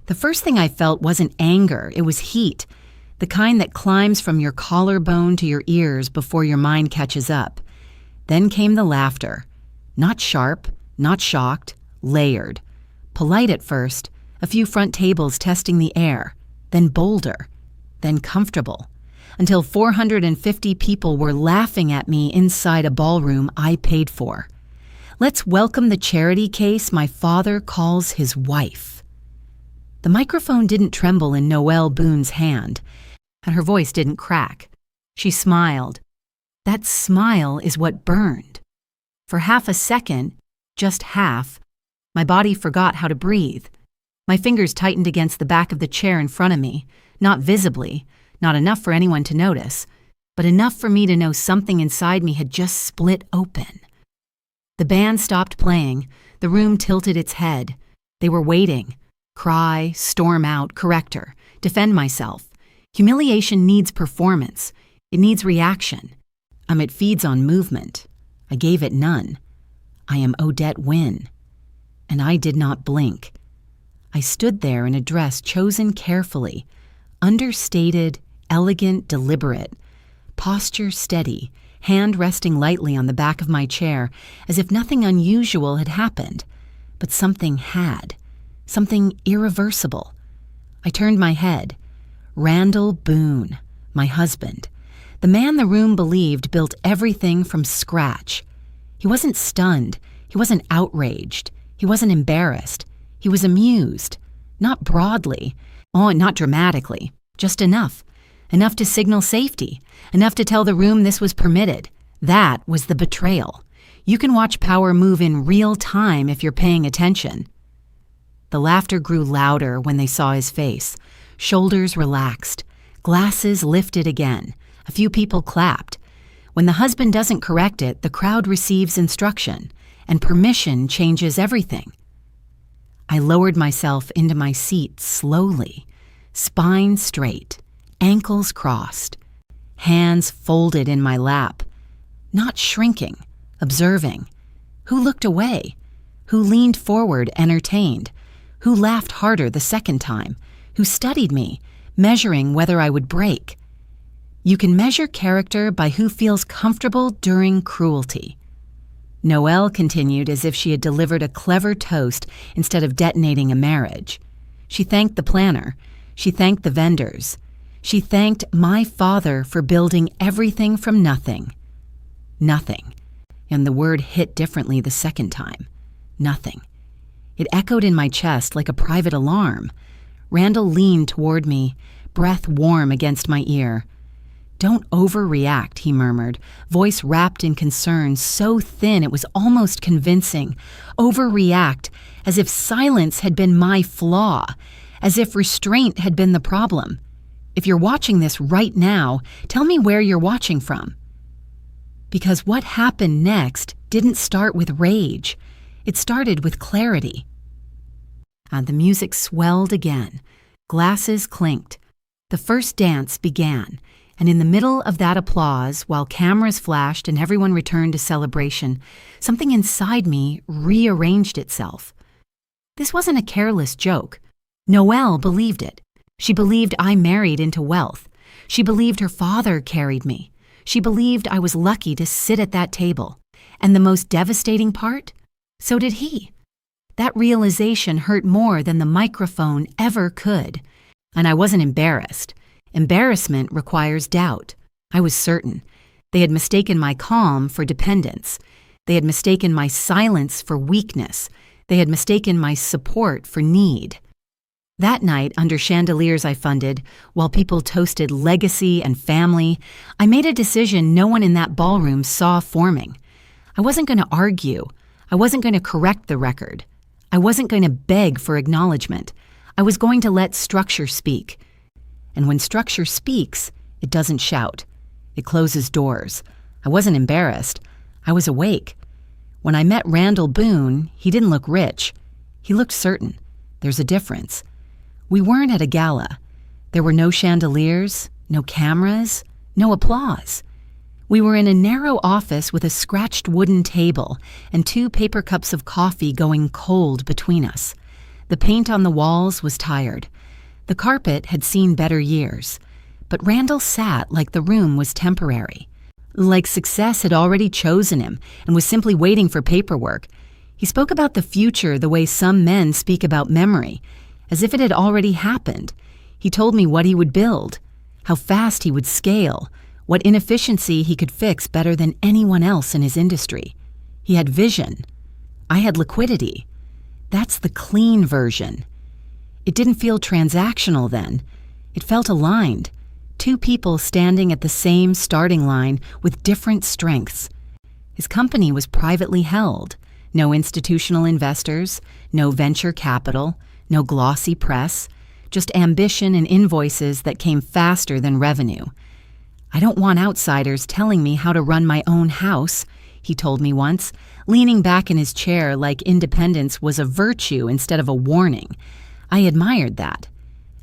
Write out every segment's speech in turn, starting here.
The first thing I felt wasn't anger, it was heat, the kind that climbs from your collarbone to your ears before your mind catches up. Then came the laughter. Not sharp, not shocked, layered. Polite at first, a few front tables testing the air, then bolder, then comfortable, until 450 people were laughing at me inside a ballroom I paid for. Let's welcome the charity case my father calls his wife. The microphone didn't tremble in Noelle Boone's hand, and her voice didn't crack. She smiled. That smile is what burned. For half a second, just half, my body forgot how to breathe. My fingers tightened against the back of the chair in front of me, not visibly, not enough for anyone to notice, but enough for me to know something inside me had just split open. The band stopped playing. The room tilted its head. They were waiting. Cry, storm out, correct her, defend myself. Humiliation needs performance. It needs reaction. It feeds on movement. I gave it none. I am Odette Wynne. And I did not blink. I stood there in a dress chosen carefully, understated, elegant, deliberate, posture steady, hand resting lightly on the back of my chair as if nothing unusual had happened. But something had. Something irreversible. I turned my head. Randall Boone, my husband. The man the room believed built everything from scratch. He wasn't stunned. He wasn't outraged. He wasn't embarrassed. He was amused. Not broadly. Not dramatically. Just enough. Enough to signal safety. Enough to tell the room this was permitted. That was the betrayal. You can watch power move in real time if you're paying attention. The laughter grew louder when they saw his face. Shoulders relaxed. Glasses lifted again. A few people clapped. When the husband doesn't correct it, the crowd receives instruction, and permission changes everything. I lowered myself into my seat slowly, spine straight, ankles crossed, hands folded in my lap, not shrinking, observing. Who looked away? Who leaned forward, entertained? Who laughed harder the second time? Who studied me, measuring whether I would break? You can measure character by who feels comfortable during cruelty. Noelle continued as if she had delivered a clever toast instead of detonating a marriage. She thanked the planner. She thanked the vendors. She thanked my father for building everything from nothing. Nothing. And the word hit differently the second time. Nothing. It echoed in my chest like a private alarm. Randall leaned toward me, breath warm against my ear. "Don't overreact," he murmured, voice wrapped in concern so thin it was almost convincing. Overreact, as if silence had been my flaw, as if restraint had been the problem. If you're watching this right now, tell me where you're watching from. Because what happened next didn't start with rage. It started with clarity. The music swelled again. Glasses clinked. The first dance began. And in the middle of that applause, while cameras flashed and everyone returned to celebration, something inside me rearranged itself. This wasn't a careless joke. Noelle believed it. She believed I married into wealth. She believed her father carried me. She believed I was lucky to sit at that table. And the most devastating part? So did he. That realization hurt more than the microphone ever could. And I wasn't embarrassed. Embarrassment requires doubt. I was certain. They had mistaken my calm for dependence. They had mistaken my silence for weakness. They had mistaken my support for need. That night, under chandeliers I funded, while people toasted legacy and family, I made a decision no one in that ballroom saw forming. I wasn't going to argue. I wasn't going to correct the record. I wasn't going to beg for acknowledgement. I was going to let structure speak. And when structure speaks, it doesn't shout. It closes doors. I wasn't embarrassed. I was awake. When I met Randall Boone, he didn't look rich. He looked certain. There's a difference. We weren't at a gala. There were no chandeliers, no cameras, no applause. We were in a narrow office with a scratched wooden table and 2 paper cups of coffee going cold between us. The paint on the walls was tired. The carpet had seen better years. But Randall sat like the room was temporary. Like success had already chosen him and was simply waiting for paperwork. He spoke about the future the way some men speak about memory, as if it had already happened. He told me what he would build, how fast he would scale, what inefficiency he could fix better than anyone else in his industry. He had vision. I had liquidity. That's the clean version. It didn't feel transactional then. It felt aligned. Two people standing at the same starting line with different strengths. His company was privately held. No institutional investors, no venture capital, no glossy press, just ambition and invoices that came faster than revenue. I don't want outsiders telling me how to run my own house, he told me once, leaning back in his chair like independence was a virtue instead of a warning. I admired that.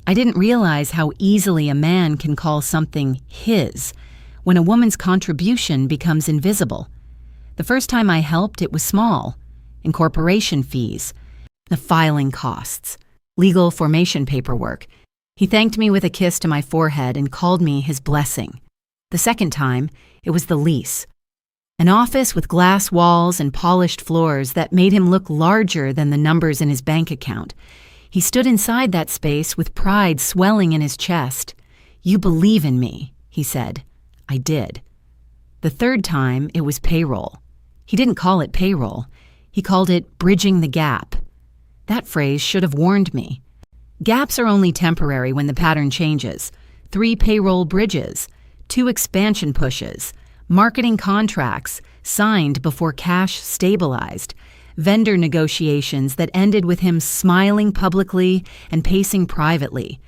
I didn't realize how easily a man can call something his when a woman's contribution becomes invisible. The first time I helped, it was small. Incorporation fees, the filing costs, legal formation paperwork. He thanked me with a kiss to my forehead and called me his blessing. The second time, it was the lease. An office with glass walls and polished floors that made him look larger than the numbers in his bank account. He stood inside that space with pride swelling in his chest. "You believe in me," he said. I did. The third time, it was payroll. He didn't call it payroll. He called it bridging the gap. That phrase should have warned me. Gaps are only temporary when the pattern changes. 3 payroll bridges, 2 expansion pushes, marketing contracts signed before cash stabilized, vendor negotiations that ended with him smiling publicly and pacing privately.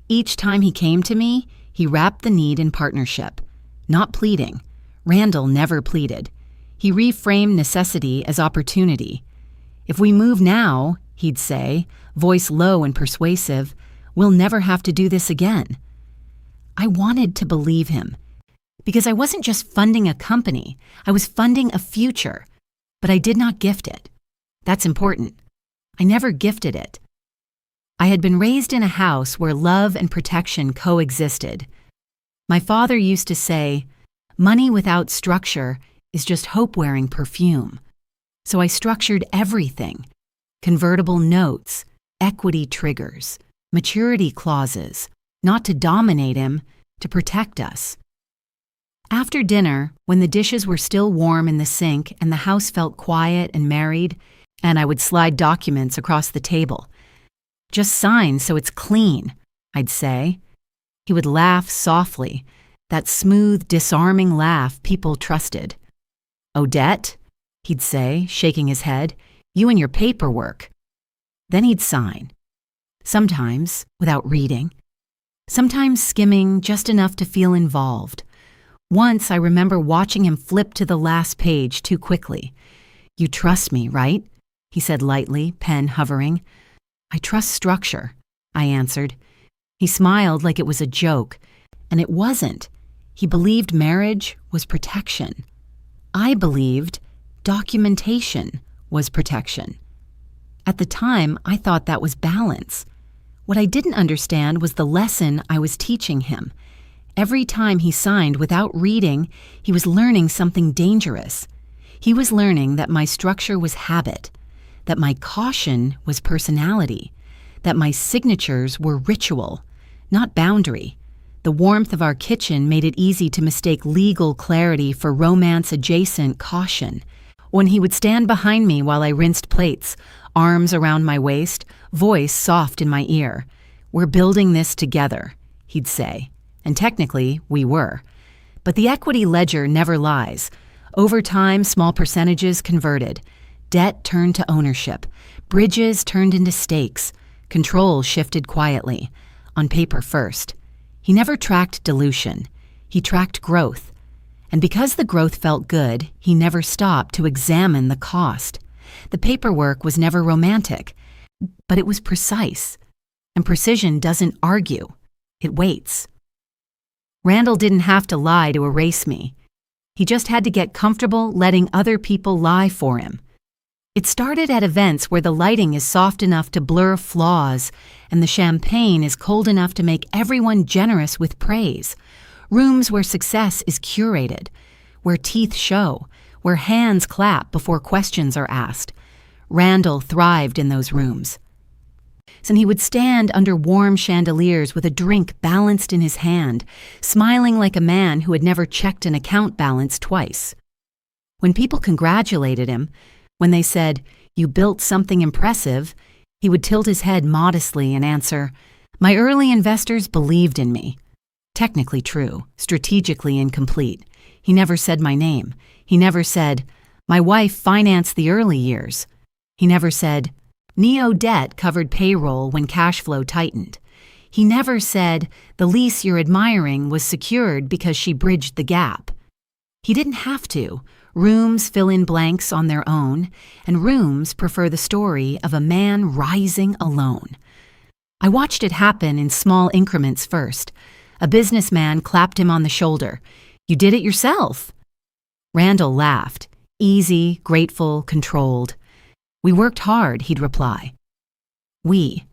Each time he came to me, he wrapped the need in partnership. Not pleading. Randall never pleaded. He reframed necessity as opportunity. "If we move now," he'd say, voice low and persuasive, "we'll never have to do this again." I wanted to believe him, because I wasn't just funding a company, I was funding a future, but I did not gift it. That's important. I never gifted it. I had been raised in a house where love and protection coexisted. My father used to say, "Money without structure is just hope wearing perfume." So I structured everything: convertible notes, equity triggers, maturity clauses, not to dominate him, to protect us. After dinner, when the dishes were still warm in the sink and the house felt quiet and married, and I would slide documents across the table. "Just sign so it's clean," I'd say. He would laugh softly, that smooth, disarming laugh people trusted. "Odette," he'd say, shaking his head, "you and your paperwork." Then he'd sign. Sometimes without reading. Sometimes skimming just enough to feel involved. Once I remember watching him flip to the last page too quickly. "You trust me, right?" he said lightly, pen hovering. "I trust structure," I answered. He smiled like it was a joke, and it wasn't. He believed marriage was protection. I believed documentation was protection. At the time, I thought that was balance. What I didn't understand was the lesson I was teaching him. Every time he signed without reading, he was learning something dangerous. He was learning that my structure was habit, that my caution was personality, that my signatures were ritual, not boundary. The warmth of our kitchen made it easy to mistake legal clarity for romance-adjacent caution. When he would stand behind me while I rinsed plates, arms around my waist, voice soft in my ear, "We're building this together," he'd say. And technically, we were. But the equity ledger never lies. Over time, small percentages converted. Debt turned to ownership. Bridges turned into stakes. Control shifted quietly. On paper first. He never tracked dilution. He tracked growth. And because the growth felt good, he never stopped to examine the cost. The paperwork was never romantic, but it was precise. And precision doesn't argue. It waits. Randall didn't have to lie to erase me. He just had to get comfortable letting other people lie for him. It started at events where the lighting is soft enough to blur flaws and the champagne is cold enough to make everyone generous with praise. Rooms where success is curated, where teeth show, where hands clap before questions are asked. Randall thrived in those rooms. And he would stand under warm chandeliers with a drink balanced in his hand, smiling like a man who had never checked an account balance twice. When people congratulated him, when they said, "You built something impressive," he would tilt his head modestly and answer, "My early investors believed in me." Technically true, strategically incomplete. He never said my name. He never said, "My wife financed the early years." He never said, "Neo debt covered payroll when cash flow tightened." He never said, "The lease you're admiring was secured because she bridged the gap." He didn't have to. Rooms fill in blanks on their own, and rooms prefer the story of a man rising alone. I watched it happen in small increments first. A businessman clapped him on the shoulder. "You did it yourself." Randall laughed, easy, grateful, controlled. "We worked hard," he'd reply. We.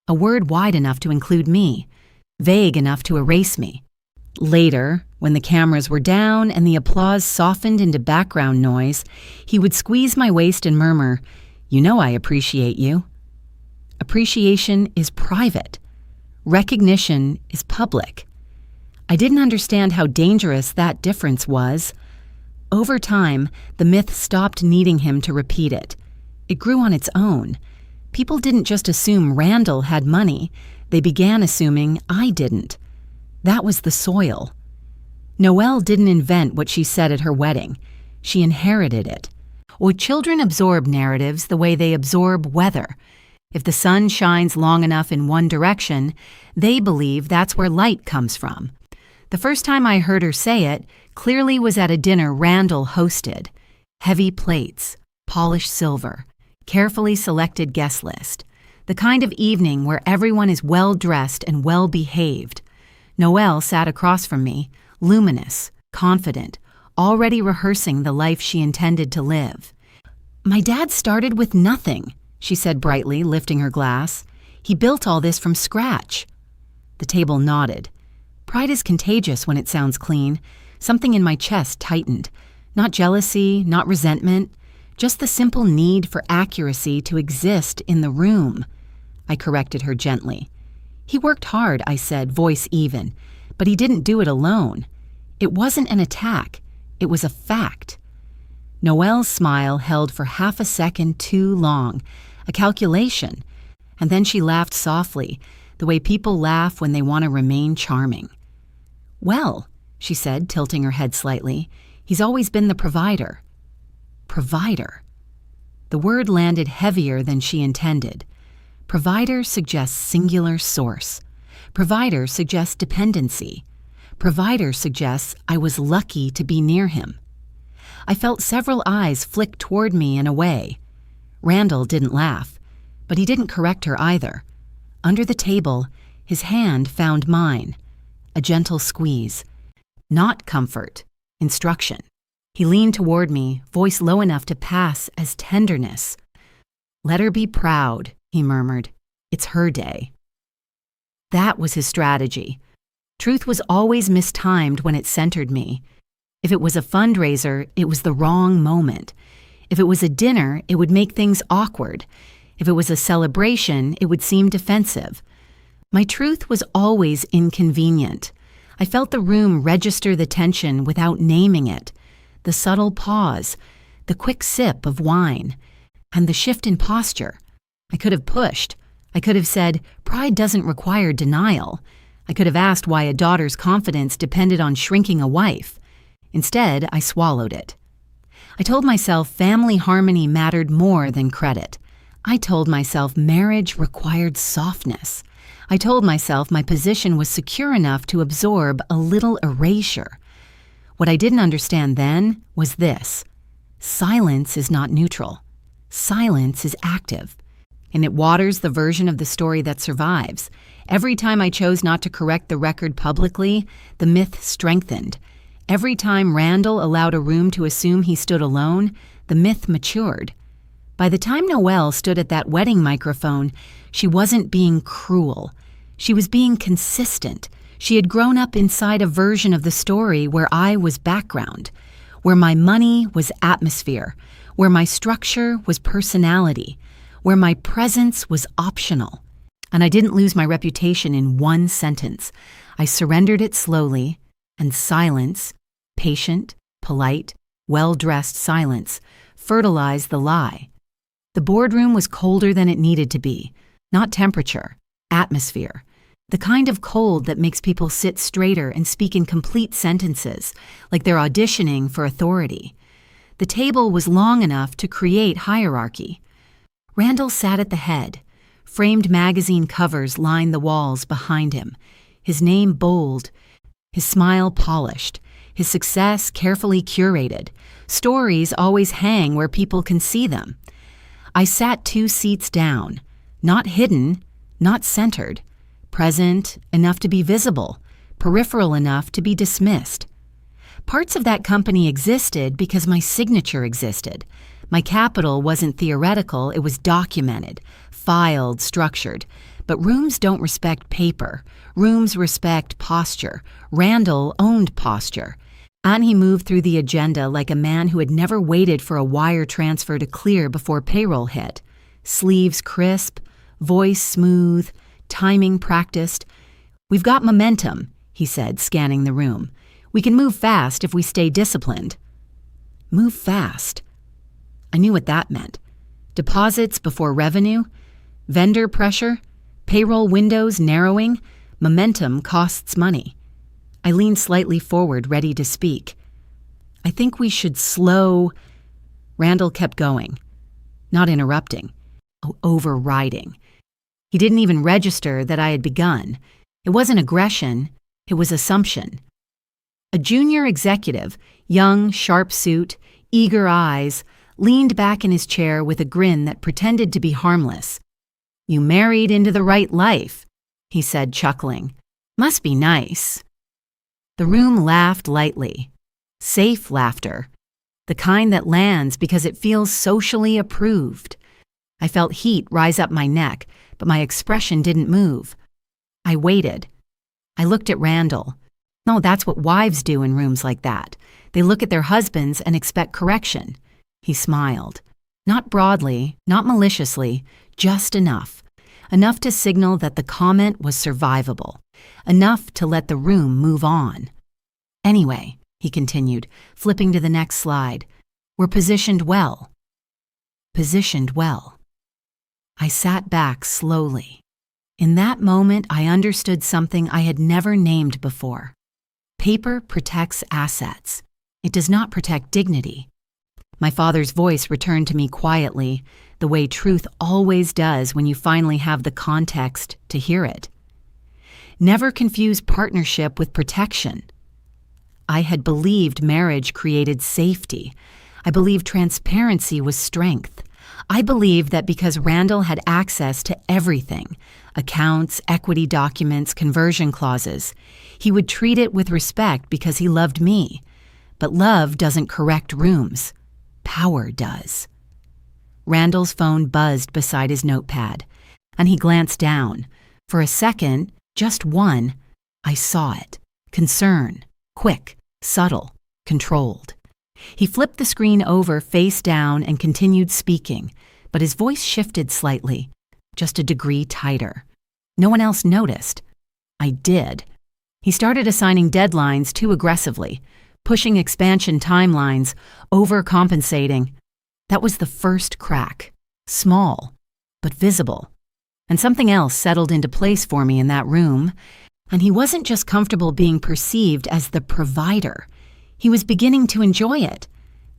A word wide enough to include me, vague enough to erase me. Later, when the cameras were down and the applause softened into background noise, he would squeeze my waist and murmur, "You know I appreciate you." Appreciation is private. Recognition is public. I didn't understand how dangerous that difference was. Over time, the myth stopped needing him to repeat it. It grew on its own. People didn't just assume Randall had money. They began assuming I didn't. That was the soil. Noelle didn't invent what she said at her wedding. She inherited it. Or children absorb narratives the way they absorb weather. If the sun shines long enough in one direction, they believe that's where light comes from. The first time I heard her say it clearly was at a dinner Randall hosted. Heavy plates, polished silver, carefully selected guest list. The kind of evening where everyone is well-dressed and well-behaved. Noelle sat across from me, luminous, confident, already rehearsing the life she intended to live. "My dad started with nothing," she said brightly, lifting her glass. "He built all this from scratch." The table nodded. Pride is contagious when it sounds clean. Something in my chest tightened. Not jealousy, not resentment, just the simple need for accuracy to exist in the room. I corrected her gently. "He worked hard," I said, voice even, "but he didn't do it alone." It wasn't an attack. It was a fact. Noelle's smile held for half a second too long, a calculation, and then she laughed softly, the way people laugh when they want to remain charming. "Well," she said, tilting her head slightly, "he's always been the provider." Provider. The word landed heavier than she intended. Provider suggests singular source. Provider suggests dependency. Provider suggests I was lucky to be near him. I felt several eyes flick toward me and away. Randall didn't laugh, but he didn't correct her either. Under the table, his hand found mine. A gentle squeeze. Not comfort, instruction. He leaned toward me, voice low enough to pass as tenderness. "Let her be proud," he murmured. "It's her day." That was his strategy. Truth was always mistimed when it centered me. If it was a fundraiser, it was the wrong moment. If it was a dinner, it would make things awkward. If it was a celebration, it would seem defensive. My truth was always inconvenient. I felt the room register the tension without naming it. The subtle pause, the quick sip of wine, and the shift in posture. I could have pushed. I could have said, "Pride doesn't require denial." I could have asked why a daughter's confidence depended on shrinking a wife. Instead, I swallowed it. I told myself family harmony mattered more than credit. I told myself marriage required softness. I told myself my position was secure enough to absorb a little erasure. What I didn't understand then was this. Silence is not neutral. Silence is active. And it waters the version of the story that survives. Every time I chose not to correct the record publicly, the myth strengthened. Every time Randall allowed a room to assume he stood alone, the myth matured. By the time Noelle stood at that wedding microphone, she wasn't being cruel. She was being consistent. She had grown up inside a version of the story where I was background, where my money was atmosphere, where my structure was personality, where my presence was optional. And I didn't lose my reputation in one sentence. I surrendered it slowly, and silence, patient, polite, well-dressed silence, fertilized the lie. The boardroom was colder than it needed to be, not temperature, atmosphere. The kind of cold that makes people sit straighter and speak in complete sentences, like they're auditioning for authority. The table was long enough to create hierarchy. Randall sat at the head. Framed magazine covers lined the walls behind him, his name bold, his smile polished, his success carefully curated. Stories always hang where people can see them. I sat 2 seats down, not hidden, not centered, present enough to be visible, peripheral enough to be dismissed. Parts of that company existed because my signature existed. My capital wasn't theoretical, it was documented, filed, structured. But rooms don't respect paper. Rooms respect posture. Randall owned posture. And he moved through the agenda like a man who had never waited for a wire transfer to clear before payroll hit. Sleeves crisp, voice smooth, timing practiced. "We've got momentum," he said, scanning the room. "We can move fast if we stay disciplined." Move fast. I knew what that meant. Deposits before revenue, vendor pressure, payroll windows narrowing, momentum costs money. I leaned slightly forward, ready to speak. "I think we should slow—" Randall kept going, not interrupting, overriding. He didn't even register that I had begun. It wasn't aggression, it was assumption. A junior executive, young, sharp suit, eager eyes, leaned back in his chair with a grin that pretended to be harmless. "You married into the right life," he said, chuckling. "Must be nice." The room laughed lightly. Safe laughter. The kind that lands because it feels socially approved. I felt heat rise up my neck, but my expression didn't move. I waited. I looked at Randall. No, that's what wives do in rooms like that. They look at their husbands and expect correction. He smiled. Not broadly, not maliciously, just enough. Enough to signal that the comment was survivable. Enough to let the room move on. "Anyway," he continued, flipping to the next slide, "we're positioned well." Positioned well. I sat back slowly. In that moment, I understood something I had never named before. Paper protects assets. It does not protect dignity. My father's voice returned to me quietly, the way truth always does when you finally have the context to hear it. Never confuse partnership with protection. I had believed marriage created safety. I believed transparency was strength. I believed that because Randall had access to everything, accounts, equity documents, conversion clauses, he would treat it with respect because he loved me. But love doesn't correct rooms. Power does. Randall's phone buzzed beside his notepad, and he glanced down. For a second, just one, I saw it. Concern. Quick, subtle, controlled. He flipped the screen over face down and continued speaking, but his voice shifted slightly, just a degree tighter. No one else noticed. I did. He started assigning deadlines too aggressively, pushing expansion timelines, overcompensating. That was the first crack. Small, but visible. And something else settled into place for me in that room. And he wasn't just comfortable being perceived as the provider. He was beginning to enjoy it.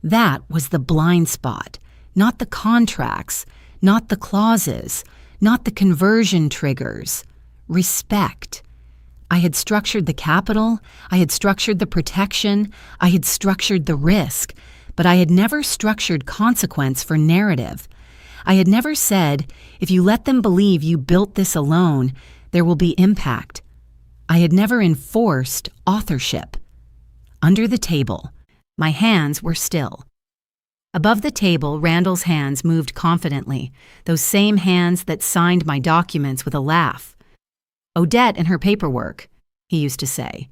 That was the blind spot, not the contracts, not the clauses, not the conversion triggers. Respect. I had structured the capital, I had structured the protection, I had structured the risk, but I had never structured consequence for narrative. I had never said, if you let them believe you built this alone, there will be impact. I had never enforced authorship. Under the table, my hands were still. Above the table, Randall's hands moved confidently, those same hands that signed my documents with a laugh. "Odette and her paperwork," he used to say.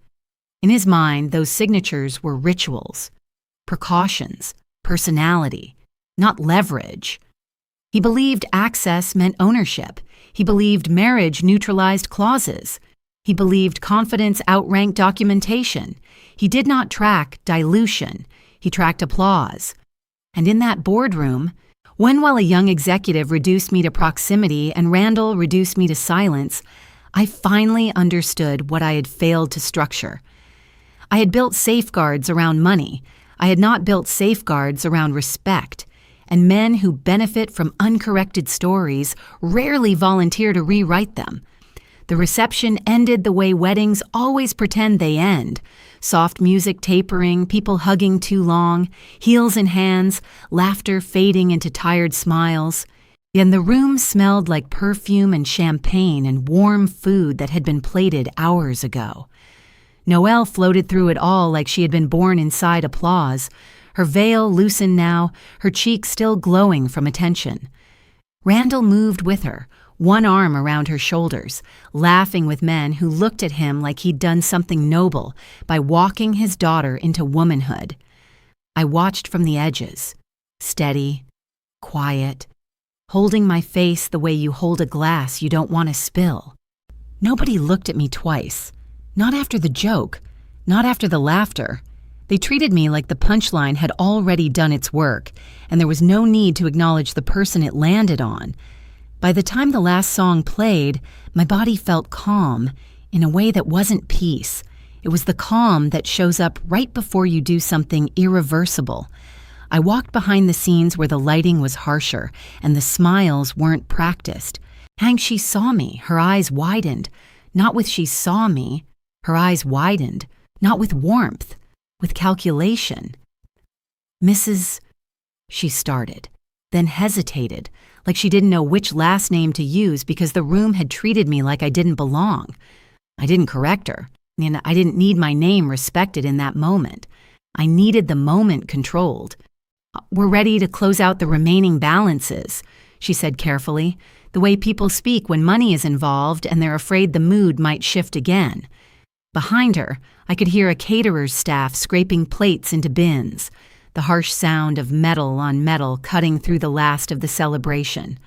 In his mind, those signatures were rituals, precautions, personality, not leverage. He believed access meant ownership. He believed marriage neutralized clauses. He believed confidence outranked documentation. He did not track dilution. He tracked applause. And in that boardroom, while a young executive reduced me to proximity and Randall reduced me to silence, I finally understood what I had failed to structure. I had built safeguards around money. I had not built safeguards around respect. And men who benefit from uncorrected stories rarely volunteer to rewrite them. The reception ended the way weddings always pretend they end. Soft music tapering, people hugging too long, heels in hands, laughter fading into tired smiles. And the room smelled like perfume and champagne and warm food that had been plated hours ago. Noelle floated through it all like she had been born inside applause. Her veil loosened now, her cheeks still glowing from attention. Randall moved with her, one arm around her shoulders, laughing with men who looked at him like he'd done something noble by walking his daughter into womanhood. I watched from the edges, steady, quiet, holding my face the way you hold a glass you don't want to spill. Nobody looked at me twice. Not after the joke, not after the laughter. They treated me like the punchline had already done its work, and there was no need to acknowledge the person it landed on. By the time the last song played, my body felt calm in a way that wasn't peace. It was the calm that shows up right before you do something irreversible. I walked behind the scenes where the lighting was harsher and the smiles weren't practiced. She saw me, her eyes widened. Not with she saw me, her eyes widened. Not with warmth, with calculation. "Mrs. She started, then hesitated, like she didn't know which last name to use because the room had treated me like I didn't belong. I didn't correct her, and I didn't need my name respected in that moment. I needed the moment controlled. "We're ready to close out the remaining balances," she said carefully, the way people speak when money is involved and they're afraid the mood might shift again. Behind her, I could hear a caterer's staff scraping plates into bins, the harsh sound of metal on metal cutting through the last of the celebration.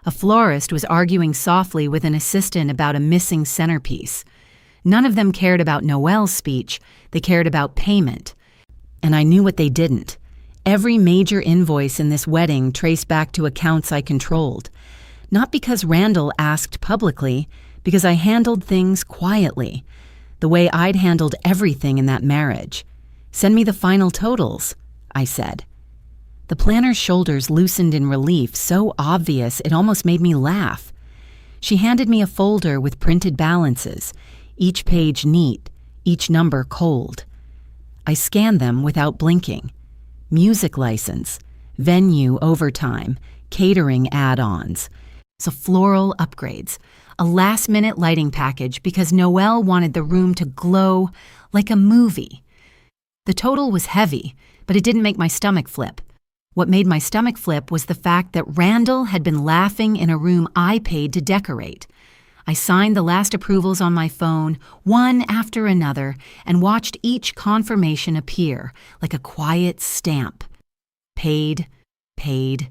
A florist was arguing softly with an assistant about a missing centerpiece. None of them cared about Noelle's speech, they cared about payment. And I knew what they didn't. Every major invoice in this wedding traced back to accounts I controlled. Not because Randall asked publicly, because I handled things quietly. The way I'd handled everything in that marriage. "Send me the final totals," I said. The planner's shoulders loosened in relief, so obvious it almost made me laugh. She handed me a folder with printed balances, each page neat, each number cold. I scanned them without blinking. Music license, venue overtime, catering add-ons, so floral upgrades, a last-minute lighting package because Noelle wanted the room to glow like a movie. The total was heavy, but it didn't make my stomach flip. What made my stomach flip was the fact that Randall had been laughing in a room I paid to decorate. I signed the last approvals on my phone, one after another, and watched each confirmation appear like a quiet stamp. Paid, paid,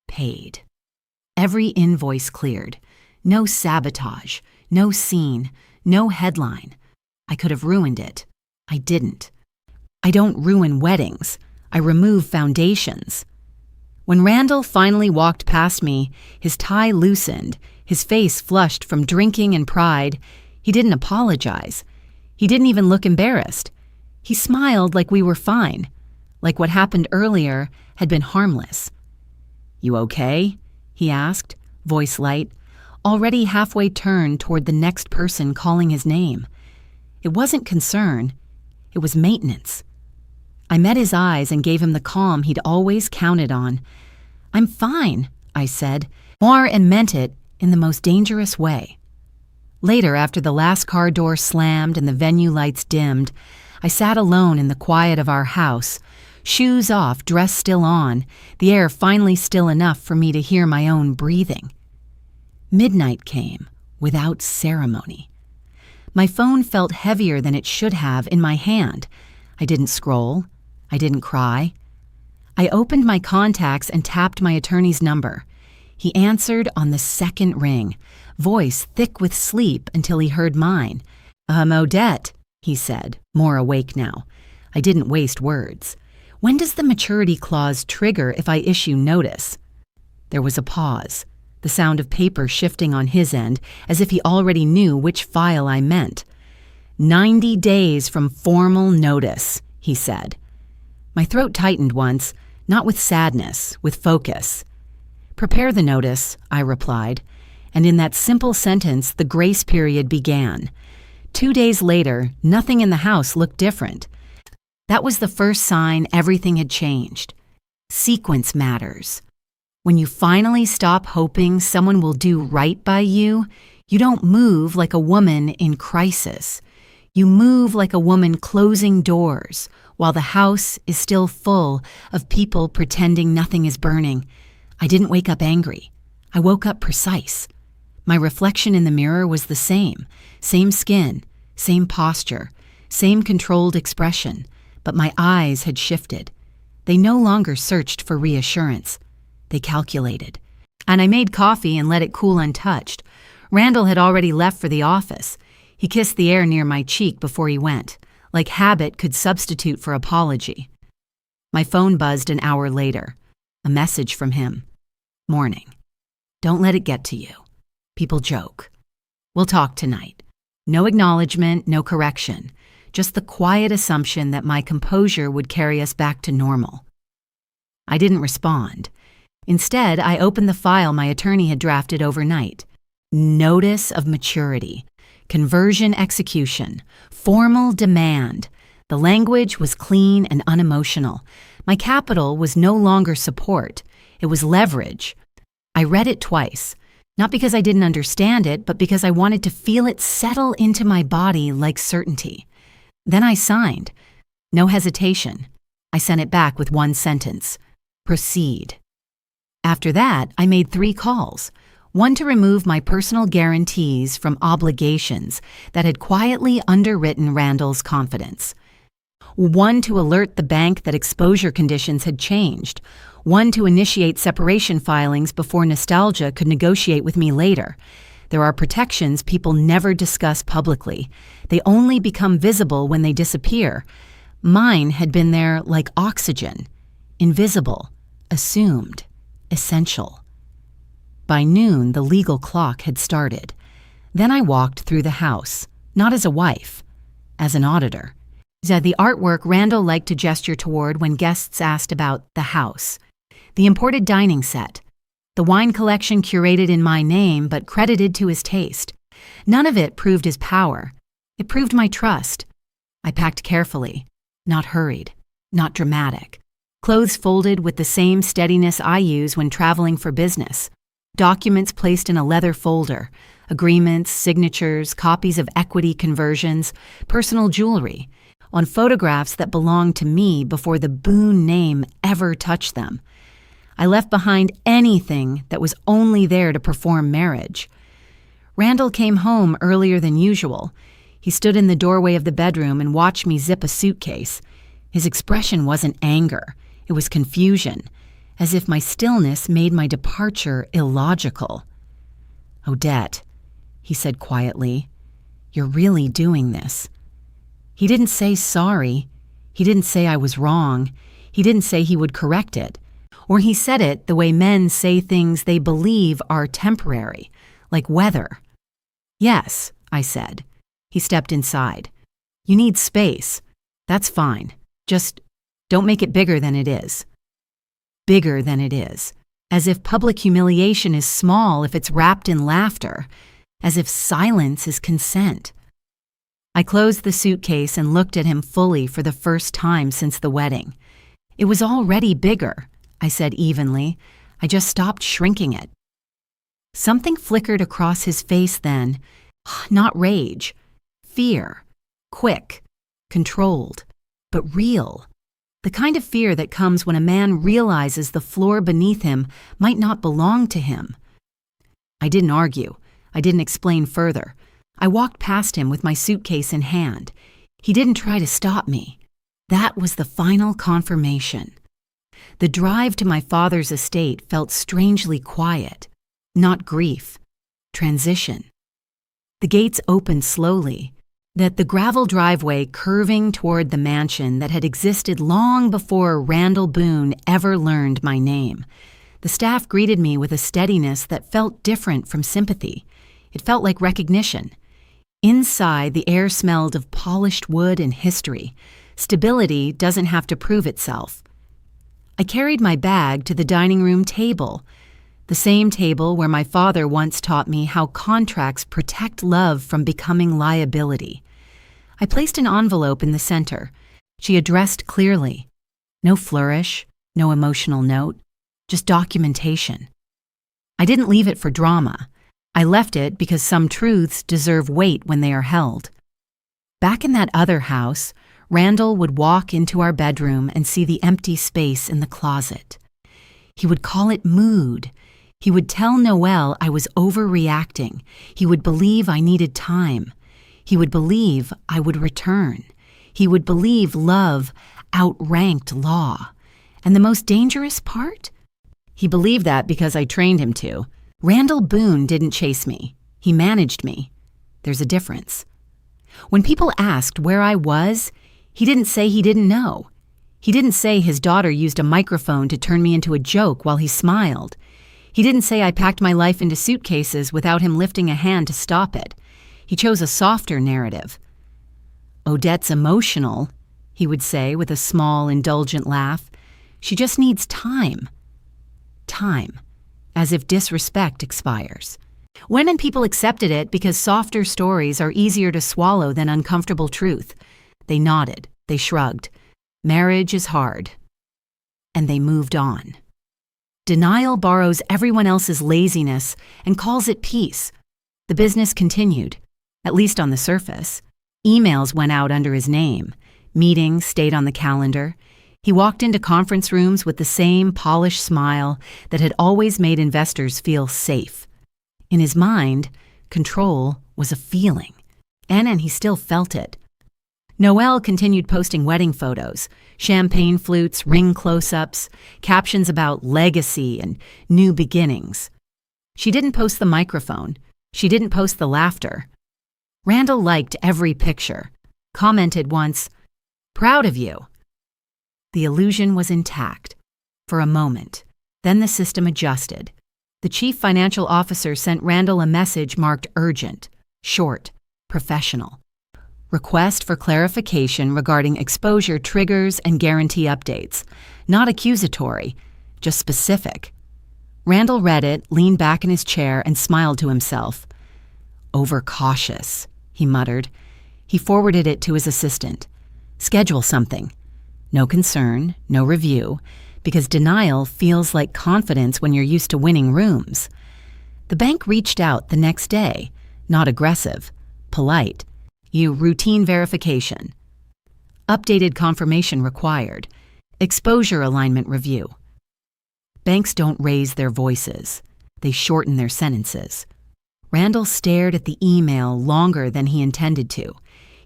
paid. Every invoice cleared. No sabotage, no scene, no headline. I could have ruined it. I didn't. I don't ruin weddings. I remove foundations. When Randall finally walked past me, his tie loosened, his face flushed from drinking and pride. He didn't apologize. He didn't even look embarrassed. He smiled like we were fine, like what happened earlier had been harmless. "You okay?" he asked, voice light, already halfway turned toward the next person calling his name. It wasn't concern. It was maintenance. I met his eyes and gave him the calm he'd always counted on. "I'm fine," I said, more and meant it in the most dangerous way. Later, after the last car door slammed and the venue lights dimmed, I sat alone in the quiet of our house, Shoes off, dress still on, the air finally still enough for me to hear my own breathing. Midnight came, without ceremony. My phone felt heavier than it should have in my hand. I didn't scroll. I didn't cry. I opened my contacts and tapped my attorney's number. He answered on the second ring, voice thick with sleep until he heard mine. Odette, he said, more awake now. I didn't waste words. When does the maturity clause trigger if I issue notice? There was a pause, the sound of paper shifting on his end, as if he already knew which file I meant. 90 days from formal notice, he said. My throat tightened once, not with sadness, with focus. Prepare the notice, I replied, and in that simple sentence the grace period began. 2 days later, nothing in the house looked different. That was the first sign everything had changed. Sequence matters. When you finally stop hoping someone will do right by you, you don't move like a woman in crisis. You move like a woman closing doors while the house is still full of people pretending nothing is burning. I didn't wake up angry. I woke up precise. My reflection in the mirror was the same skin, same posture, same controlled expression, but my eyes had shifted. They no longer searched for reassurance. They calculated. And I made coffee and let it cool untouched. Randall had already left for the office. He kissed the air near my cheek before he went, like habit could substitute for apology. My phone buzzed an hour later. A message from him. Morning. Don't let it get to you. People joke. We'll talk tonight. No acknowledgement, no correction. Just the quiet assumption that my composure would carry us back to normal. I didn't respond. Instead, I opened the file my attorney had drafted overnight. Notice of maturity. Conversion execution. Formal demand. The language was clean and unemotional. My capital was no longer support. It was leverage. I read it twice. Not because I didn't understand it, but because I wanted to feel it settle into my body like certainty. Then I signed. No hesitation. I sent it back with one sentence. Proceed. After that, I made 3 calls. One to remove my personal guarantees from obligations that had quietly underwritten Randall's confidence. One to alert the bank that exposure conditions had changed. One to initiate separation filings before Nostalgia could negotiate with me later. There are protections people never discuss publicly. They only become visible when they disappear. Mine had been there like oxygen. Invisible, assumed, essential. By noon, the legal clock had started. Then I walked through the house, not as a wife, as an auditor. The artwork Randall liked to gesture toward when guests asked about the house. The imported dining set. The wine collection curated in my name but credited to his taste. None of it proved his power. It proved my trust. I packed carefully, not hurried, not dramatic. Clothes folded with the same steadiness I use when traveling for business. Documents placed in a leather folder. Agreements, signatures, copies of equity conversions, personal jewelry. On photographs that belonged to me before the Boone name ever touched them. I left behind anything that was only there to perform marriage. Randall came home earlier than usual. He stood in the doorway of the bedroom and watched me zip a suitcase. His expression wasn't anger. It was confusion, as if my stillness made my departure illogical. Odette, he said quietly, you're really doing this. He didn't say sorry. He didn't say I was wrong. He didn't say he would correct it. Or he said it the way men say things they believe are temporary, like weather. Yes, I said. He stepped inside. You need space. That's fine. Just don't make it bigger than it is. Bigger than it is. As if public humiliation is small if it's wrapped in laughter. As if silence is consent. I closed the suitcase and looked at him fully for the first time since the wedding. It was already bigger, I said evenly. I just stopped shrinking it. Something flickered across his face then. Not rage. Fear. Quick. Controlled. But real. The kind of fear that comes when a man realizes the floor beneath him might not belong to him. I didn't argue. I didn't explain further. I walked past him with my suitcase in hand. He didn't try to stop me. That was the final confirmation. The drive to my father's estate felt strangely quiet. Not grief. Transition. The gates opened slowly. The gravel driveway curving toward the mansion that had existed long before Randall Boone ever learned my name. The staff greeted me with a steadiness that felt different from sympathy. It felt like recognition. Inside, the air smelled of polished wood and history. Stability doesn't have to prove itself. I carried my bag to the dining room table, the same table where my father once taught me how contracts protect love from becoming liability. I placed an envelope in the center. She addressed clearly. No flourish, no emotional note, just documentation. I didn't leave it for drama. I left it because some truths deserve weight when they are held. Back in that other house, Randall would walk into our bedroom and see the empty space in the closet. He would call it mood. He would tell Noelle I was overreacting. He would believe I needed time. He would believe I would return. He would believe love outranked law. And the most dangerous part? He believed that because I trained him to. Randall Boone didn't chase me. He managed me. There's a difference. When people asked where I was, he didn't say he didn't know. He didn't say his daughter used a microphone to turn me into a joke while he smiled. He didn't say I packed my life into suitcases without him lifting a hand to stop it. He chose a softer narrative. Odette's emotional, he would say with a small, indulgent laugh. She just needs time. Time. As if disrespect expires. When and people accepted it because softer stories are easier to swallow than uncomfortable truth. They nodded. They shrugged. Marriage is hard. And they moved on. Denial borrows everyone else's laziness and calls it peace. The business continued, at least on the surface. Emails went out under his name. Meetings stayed on the calendar. He walked into conference rooms with the same polished smile that had always made investors feel safe. In his mind, control was a feeling, and he still felt it. Noelle continued posting wedding photos, champagne flutes, ring close-ups, captions about legacy and new beginnings. She didn't post the microphone. She didn't post the laughter. Randall liked every picture, commented once, "Proud of you." The illusion was intact. For a moment. Then the system adjusted. The chief financial officer sent Randall a message marked urgent, short, professional. Request for clarification regarding exposure triggers and guarantee updates. Not accusatory, just specific. Randall read it, leaned back in his chair, and smiled to himself. Overcautious, he muttered. He forwarded it to his assistant. Schedule something. No concern, no review, because denial feels like confidence when you're used to winning rooms. The bank reached out the next day, not aggressive, polite. Routine verification. Updated confirmation required. Exposure alignment review. Banks don't raise their voices. They shorten their sentences. Randall stared at the email longer than he intended to.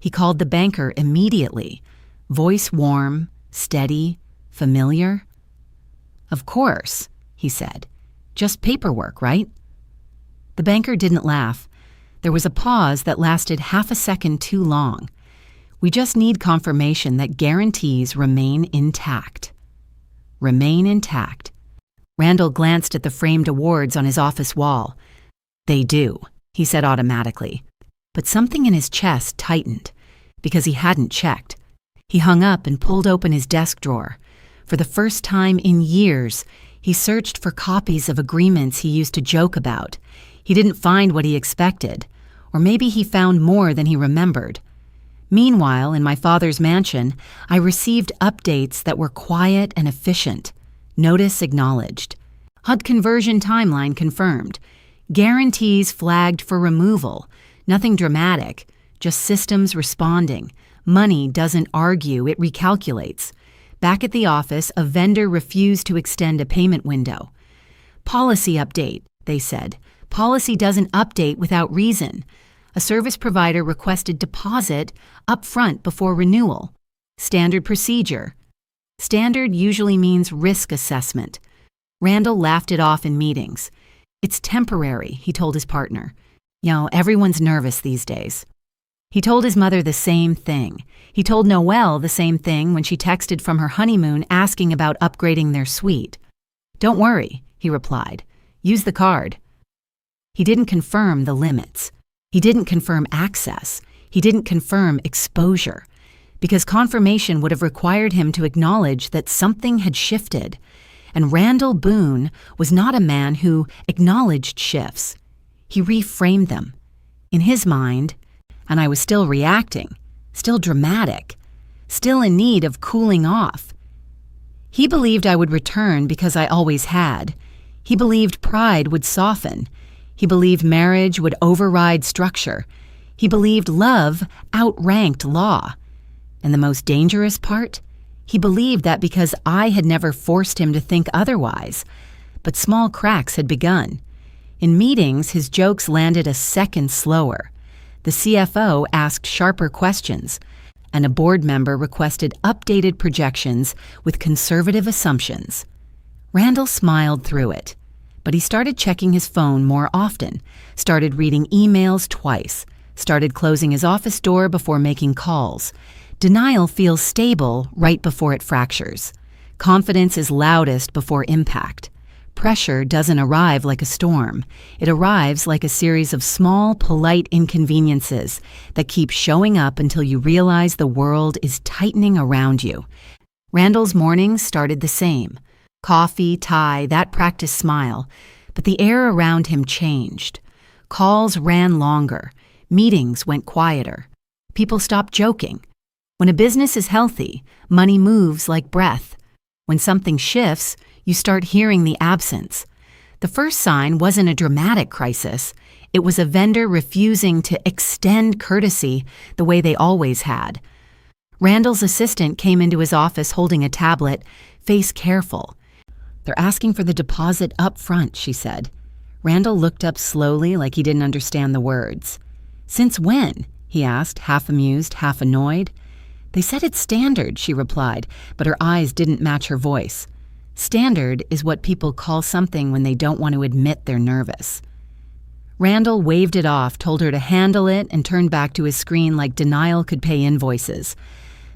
He called the banker immediately. Voice warm, steady, familiar. "Of course," he said. "Just paperwork, right?" The banker didn't laugh. There was a pause that lasted half a second too long. "We just need confirmation that guarantees remain intact." Remain intact. Randall glanced at the framed awards on his office wall. "They do," he said automatically. But something in his chest tightened, because he hadn't checked. He hung up and pulled open his desk drawer. For the first time in years, he searched for copies of agreements he used to joke about. He didn't find what he expected, or maybe he found more than he remembered. Meanwhile, in my father's mansion, I received updates that were quiet and efficient. Notice acknowledged. HUD conversion timeline confirmed. Guarantees flagged for removal. Nothing dramatic, just systems responding. Money doesn't argue, it recalculates. Back at the office, a vendor refused to extend a payment window. "Policy update," they said. "Policy doesn't update without reason." A service provider requested deposit up front before renewal. Standard procedure. Standard usually means risk assessment. Randall laughed it off in meetings. "It's temporary," he told his partner. Everyone's nervous these days." He told his mother the same thing. He told Noelle the same thing when she texted from her honeymoon asking about upgrading their suite. "Don't worry," he replied. "Use the card." He didn't confirm the limits. He didn't confirm access. He didn't confirm exposure, because confirmation would have required him to acknowledge that something had shifted. And Randall Boone was not a man who acknowledged shifts. He reframed them. In his mind, and I was still reacting, still dramatic, still in need of cooling off. He believed I would return because I always had. He believed pride would soften. He believed marriage would override structure. He believed love outranked law. And the most dangerous part? He believed that because I had never forced him to think otherwise. But small cracks had begun. In meetings, his jokes landed a second slower. The CFO asked sharper questions, and a board member requested updated projections with conservative assumptions. Randall smiled through it, but he started checking his phone more often, started reading emails twice, started closing his office door before making calls. Denial feels stable right before it fractures. Confidence is loudest before impact. Pressure doesn't arrive like a storm. It arrives like a series of small, polite inconveniences that keep showing up until you realize the world is tightening around you. Randall's mornings started the same. Coffee, tie, that practiced smile. But the air around him changed. Calls ran longer. Meetings went quieter. People stopped joking. When a business is healthy, money moves like breath. When something shifts, you start hearing the absence. The first sign wasn't a dramatic crisis. It was a vendor refusing to extend courtesy the way they always had. Randall's assistant came into his office holding a tablet, face careful. "They're asking for the deposit up front," she said. Randall looked up slowly like he didn't understand the words. "Since when?" he asked, half amused, half annoyed. "They said it's standard," she replied, but her eyes didn't match her voice. Standard is what people call something when they don't want to admit they're nervous. Randall waved it off, told her to handle it, and turned back to his screen like denial could pay invoices.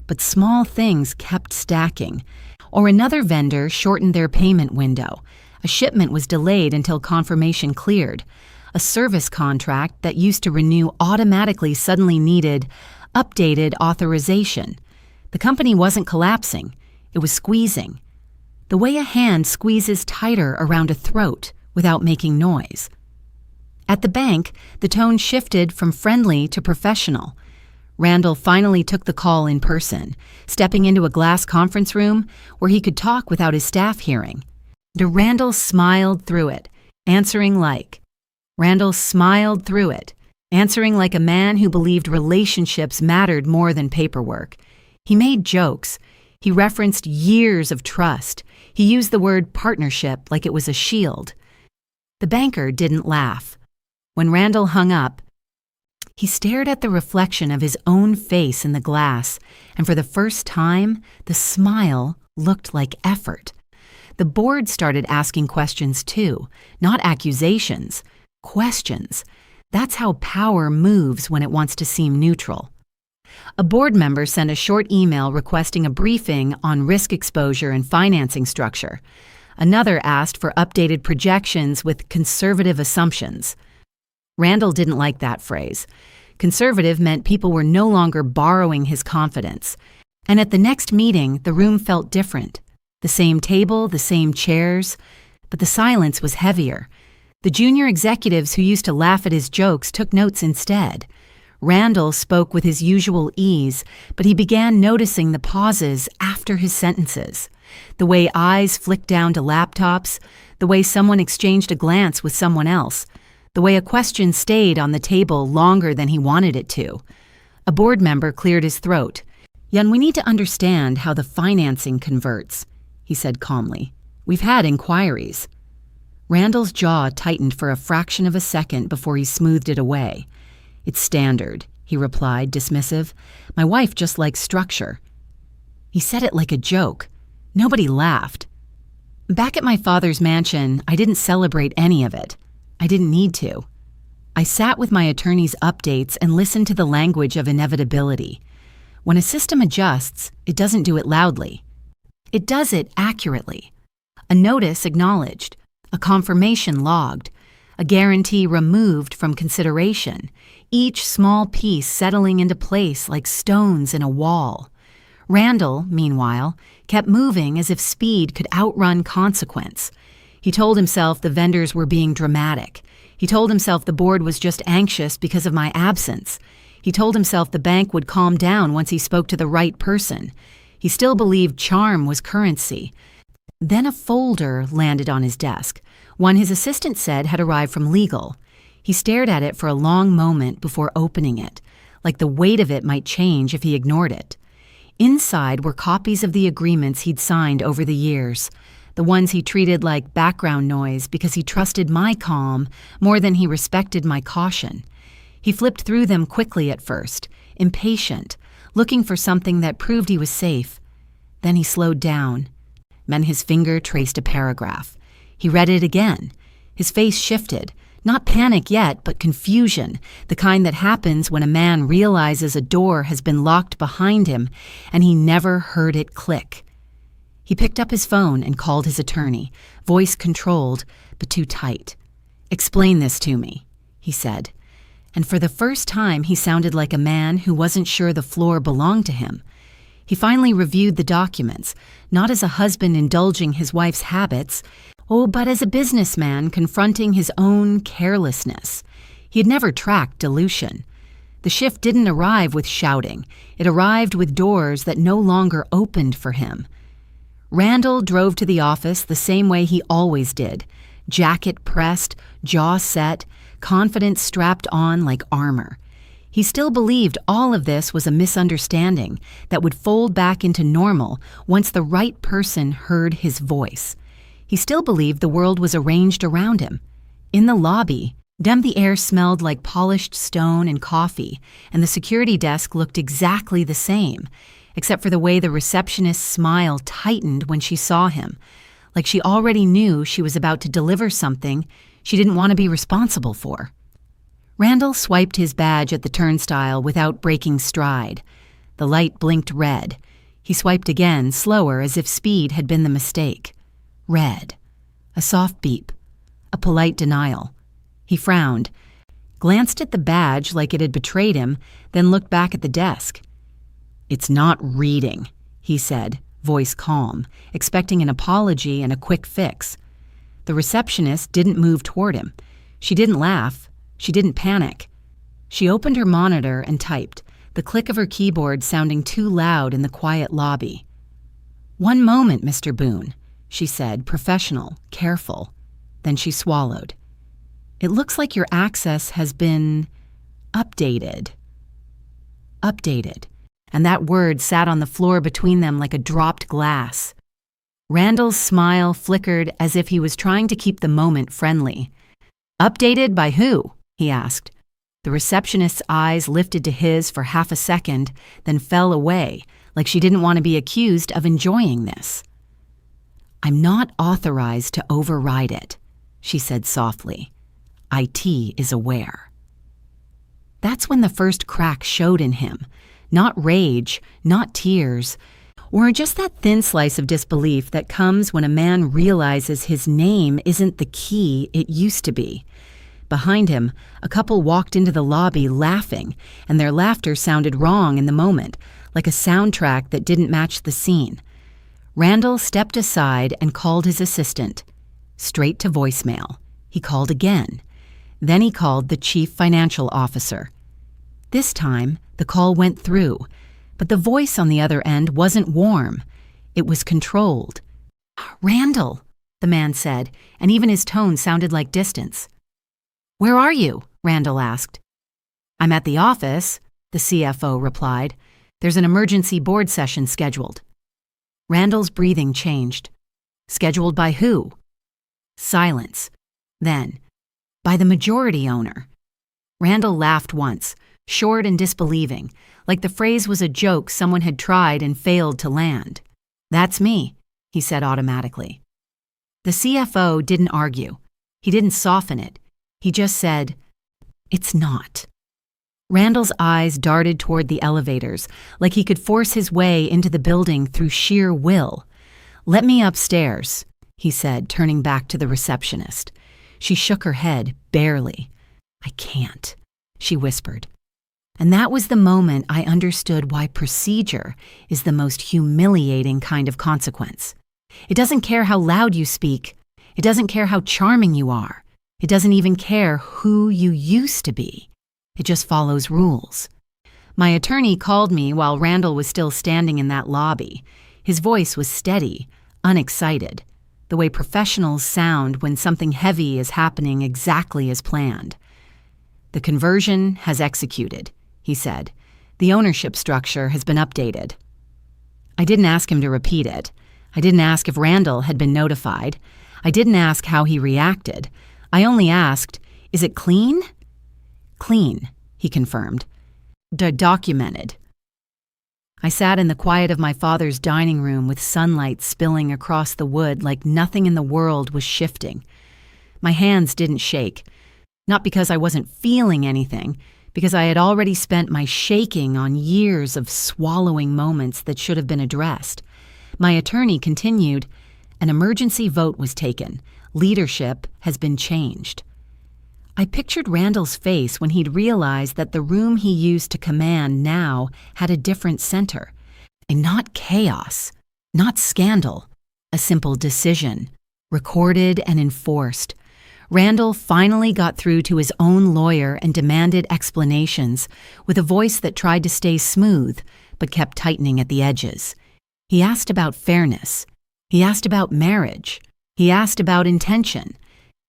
But small things kept stacking. Or another vendor shortened their payment window. A shipment was delayed until confirmation cleared. A service contract that used to renew automatically suddenly needed updated authorization. The company wasn't collapsing. It was squeezing. The way a hand squeezes tighter around a throat without making noise. At the bank, the tone shifted from friendly to professional. Randall finally took the call in person, stepping into a glass conference room where he could talk without his staff hearing. Randall smiled through it, answering like a man who believed relationships mattered more than paperwork. He made jokes. He referenced years of trust. He used the word partnership like it was a shield. The banker didn't laugh. When Randall hung up, he stared at the reflection of his own face in the glass, and for the first time, the smile looked like effort. The board started asking questions too, not accusations, questions. That's how power moves when it wants to seem neutral. A board member sent a short email requesting a briefing on risk exposure and financing structure. Another asked for updated projections with conservative assumptions. Randall didn't like that phrase. Conservative meant people were no longer borrowing his confidence. And at the next meeting, the room felt different. The same table, the same chairs, but the silence was heavier. The junior executives who used to laugh at his jokes took notes instead. Randall spoke with his usual ease, but he began noticing the pauses after his sentences. The way eyes flicked down to laptops, the way someone exchanged a glance with someone else, the way a question stayed on the table longer than he wanted it to. A board member cleared his throat. Yen, we need to understand how the financing converts, he said calmly. We've had inquiries. Randall's jaw tightened for a fraction of a second before he smoothed it away. It's standard, he replied, dismissive. My wife just likes structure. He said it like a joke. Nobody laughed. Back at my father's mansion, I didn't celebrate any of it. I didn't need to. I sat with my attorney's updates and listened to the language of inevitability. When a system adjusts, it doesn't do it loudly. It does it accurately. A notice acknowledged, a confirmation logged, a guarantee removed from consideration, each small piece settling into place like stones in a wall. Randall, meanwhile, kept moving as if speed could outrun consequence. He told himself the vendors were being dramatic. He told himself the board was just anxious because of my absence. He told himself the bank would calm down once he spoke to the right person. He still believed charm was currency. Then a folder landed on his desk, one his assistant said had arrived from legal. He stared at it for a long moment before opening it, like the weight of it might change if he ignored it. Inside were copies of the agreements he'd signed over the years, the ones he treated like background noise because he trusted my calm more than he respected my caution. He flipped through them quickly at first, impatient, looking for something that proved he was safe. Then he slowed down. Then his finger traced a paragraph. He read it again. His face shifted. Not panic yet, but confusion, the kind that happens when a man realizes a door has been locked behind him and he never heard it click. He picked up his phone and called his attorney, voice controlled, but too tight. "Explain this to me," he said. And for the first time, he sounded like a man who wasn't sure the floor belonged to him. He finally reviewed the documents, not as a husband indulging his wife's habits, but as a businessman confronting his own carelessness. He had never tracked dilution. The shift didn't arrive with shouting. It arrived with doors that no longer opened for him. Randall drove to the office the same way he always did, jacket pressed, jaw set, confidence strapped on like armor. He still believed all of this was a misunderstanding that would fold back into normal once the right person heard his voice. He still believed the world was arranged around him. In the lobby, the air smelled like polished stone and coffee, and the security desk looked exactly the same, except for the way the receptionist's smile tightened when she saw him, like she already knew she was about to deliver something she didn't want to be responsible for. Randall swiped his badge at the turnstile without breaking stride. The light blinked red. He swiped again, slower, as if speed had been the mistake. Red. A soft beep. A polite denial. He frowned, glanced at the badge like it had betrayed him, then looked back at the desk. "It's not reading," he said, voice calm, expecting an apology and a quick fix. The receptionist didn't move toward him. She didn't laugh. She didn't panic. She opened her monitor and typed, the click of her keyboard sounding too loud in the quiet lobby. "One moment, Mr. Boone," she said, professional, careful. Then she swallowed. "It looks like your access has been updated." Updated. And that word sat on the floor between them like a dropped glass. Randall's smile flickered as if he was trying to keep the moment friendly. "Updated by who?" he asked. The receptionist's eyes lifted to his for half a second, then fell away, like she didn't want to be accused of enjoying this. "I'm not authorized to override it," she said softly. "IT is aware." That's when the first crack showed in him. Not rage, not tears, or just that thin slice of disbelief that comes when a man realizes his name isn't the key it used to be. Behind him, a couple walked into the lobby laughing, and their laughter sounded wrong in the moment, like a soundtrack that didn't match the scene. Randall stepped aside and called his assistant. Straight to voicemail. He called again. Then he called the chief financial officer. This time, the call went through, but the voice on the other end wasn't warm. It was controlled. "Randall," the man said, and even his tone sounded like distance. "Where are you?" Randall asked. "I'm at the office," the CFO replied. There's an emergency board session scheduled. Randall's breathing changed. Scheduled by who? Silence. Then, by the majority owner. Randall laughed once, short and disbelieving, like the phrase was a joke someone had tried and failed to land. That's me, he said automatically. The CFO didn't argue. He didn't soften it. He just said, "It's not." Randall's eyes darted toward the elevators, like he could force his way into the building through sheer will. "Let me upstairs," he said, turning back to the receptionist. She shook her head, barely. "I can't," she whispered. And that was the moment I understood why procedure is the most humiliating kind of consequence. It doesn't care how loud you speak. It doesn't care how charming you are. It doesn't even care who you used to be. It just follows rules. My attorney called me while Randall was still standing in that lobby. His voice was steady, unexcited, the way professionals sound when something heavy is happening exactly as planned. "The conversion has executed," he said. "The ownership structure has been updated." I didn't ask him to repeat it. I didn't ask if Randall had been notified. I didn't ask how he reacted. I only asked, "Is it clean?" "Clean," he confirmed. "Documented." I sat in the quiet of my father's dining room with sunlight spilling across the wood like nothing in the world was shifting. My hands didn't shake. Not because I wasn't feeling anything, because I had already spent my shaking on years of swallowing moments that should have been addressed. My attorney continued, "An emergency vote was taken. Leadership has been changed." I pictured Randall's face when he'd realized that the room he used to command now had a different center. And not chaos, not scandal, a simple decision, recorded and enforced. Randall finally got through to his own lawyer and demanded explanations, with a voice that tried to stay smooth but kept tightening at the edges. He asked about fairness. He asked about marriage. He asked about intention.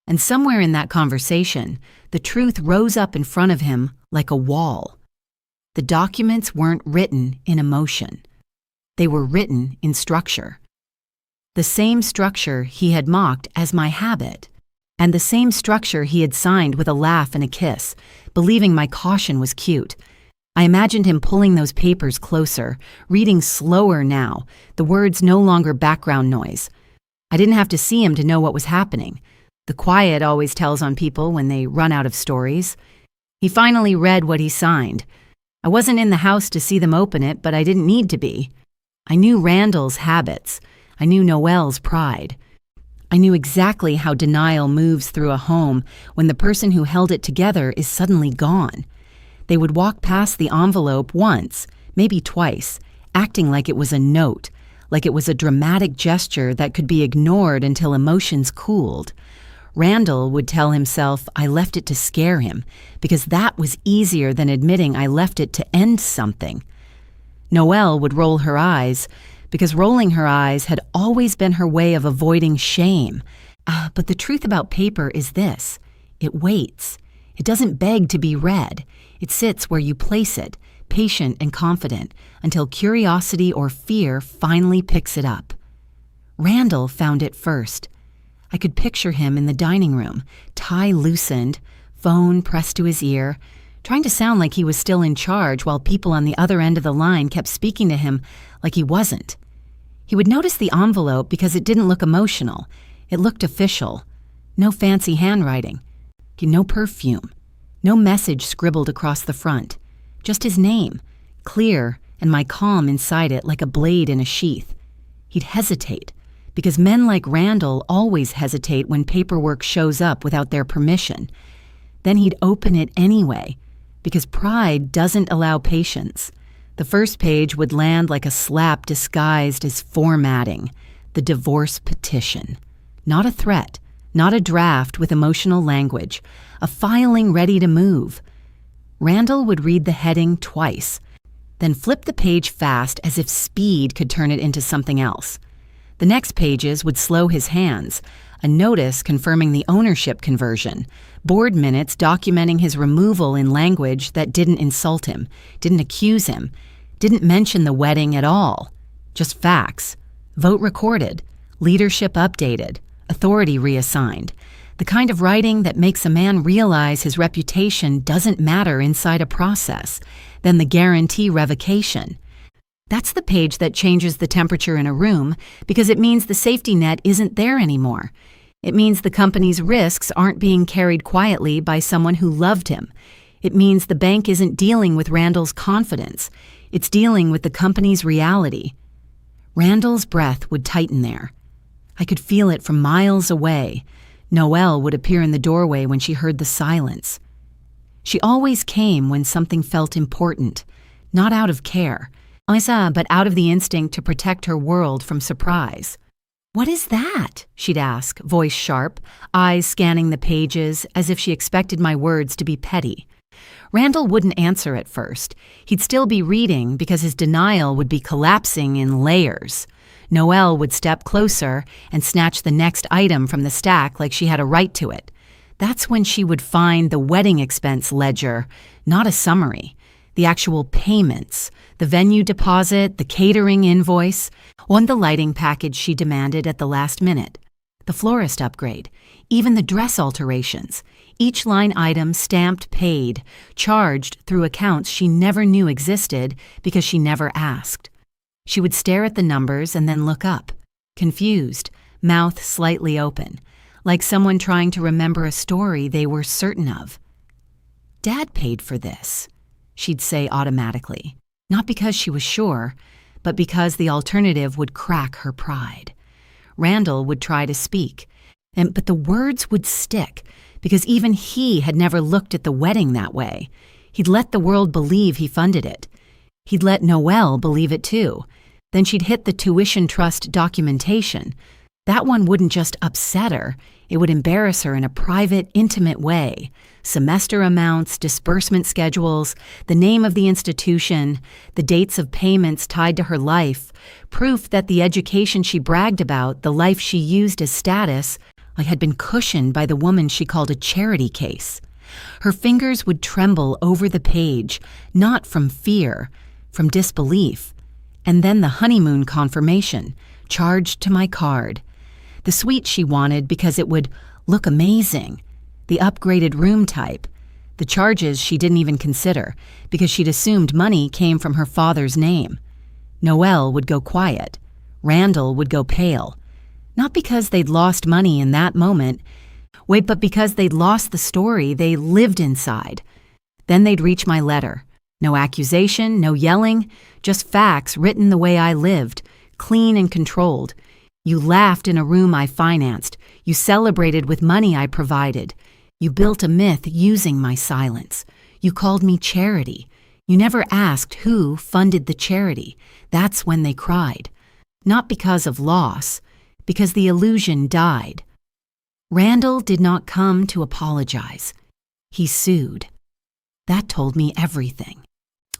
And somewhere in that conversation, the truth rose up in front of him like a wall. The documents weren't written in emotion. They were written in structure. The same structure he had mocked as my habit, and the same structure he had signed with a laugh and a kiss, believing my caution was cute. I imagined him pulling those papers closer, reading slower now, the words no longer background noise. I didn't have to see him to know what was happening. The quiet always tells on people when they run out of stories. He finally read what he signed. I wasn't in the house to see them open it, but I didn't need to be. I knew Randall's habits. I knew Noelle's pride. I knew exactly how denial moves through a home when the person who held it together is suddenly gone. They would walk past the envelope once, maybe twice, acting like it was a note, like it was a dramatic gesture that could be ignored until emotions cooled. Randall would tell himself I left it to scare him, because that was easier than admitting I left it to end something. Noelle would roll her eyes, because rolling her eyes had always been her way of avoiding shame. But the truth about paper is this: it waits. It doesn't beg to be read. It sits where you place it, patient and confident, until curiosity or fear finally picks it up. Randall found it first. I could picture him in the dining room, tie loosened, phone pressed to his ear, trying to sound like he was still in charge while people on the other end of the line kept speaking to him like he wasn't. He would notice the envelope because it didn't look emotional. It looked official. No fancy handwriting. No perfume. No message scribbled across the front. Just his name, clear, and my calm inside it like a blade in a sheath. He'd hesitate, because men like Randall always hesitate when paperwork shows up without their permission. Then he'd open it anyway, because pride doesn't allow patience. The first page would land like a slap disguised as formatting, the divorce petition. Not a threat, not a draft with emotional language, a filing ready to move. Randall would read the heading twice, then flip the page fast as if speed could turn it into something else. The next pages would slow his hands, a notice confirming the ownership conversion, board minutes documenting his removal in language that didn't insult him, didn't accuse him, Didn't mention the wedding at all. Just facts. Vote recorded. Leadership updated. Authority reassigned. The kind of writing that makes a man realize his reputation doesn't matter inside a process. Then the guarantee revocation. That's the page that changes the temperature in a room because it means the safety net isn't there anymore. It means the company's risks aren't being carried quietly by someone who loved him. It means the bank isn't dealing with Randall's confidence. It's dealing with the company's reality. Randall's breath would tighten there. I could feel it from miles away. Noelle would appear in the doorway when she heard the silence. She always came when something felt important, not out of care, but out of the instinct to protect her world from surprise. "What is that?" she'd ask, voice sharp, eyes scanning the pages as if she expected my words to be petty. Randall wouldn't answer at first. He'd still be reading because his denial would be collapsing in layers. Noelle would step closer and snatch the next item from the stack like she had a right to it. That's when she would find the wedding expense ledger, not a summary, the actual payments, the venue deposit, the catering invoice, on the lighting package she demanded at the last minute, the florist upgrade, even the dress alterations, each line item stamped paid, charged through accounts she never knew existed because she never asked. She would stare at the numbers and then look up, confused, mouth slightly open, like someone trying to remember a story they were certain of. "Dad paid for this," she'd say automatically, not because she was sure, but because the alternative would crack her pride. Randall would try to speak, but the words would stick, because even he had never looked at the wedding that way. He'd let the world believe he funded it. He'd let Noelle believe it too. Then she'd hit the tuition trust documentation. That one wouldn't just upset her, it would embarrass her in a private, intimate way. Semester amounts, disbursement schedules, the name of the institution, the dates of payments tied to her life, proof that the education she bragged about, the life she used as status, had been cushioned by the woman she called a charity case. Her fingers would tremble over the page, not from fear, from disbelief. And then the honeymoon confirmation, charged to my card. The suite she wanted because it would look amazing. The upgraded room type. The charges she didn't even consider because she'd assumed money came from her father's name. Noelle would go quiet. Randall would go pale. Not because they'd lost money in that moment, but because they'd lost the story they lived inside. Then they'd reach my letter. No accusation, no yelling, just facts written the way I lived, clean and controlled. You laughed in a room I financed. You celebrated with money I provided. You built a myth using my silence. You called me charity. You never asked who funded the charity. That's when they cried. Not because of loss, because the illusion died. Randall did not come to apologize. He sued. That told me everything.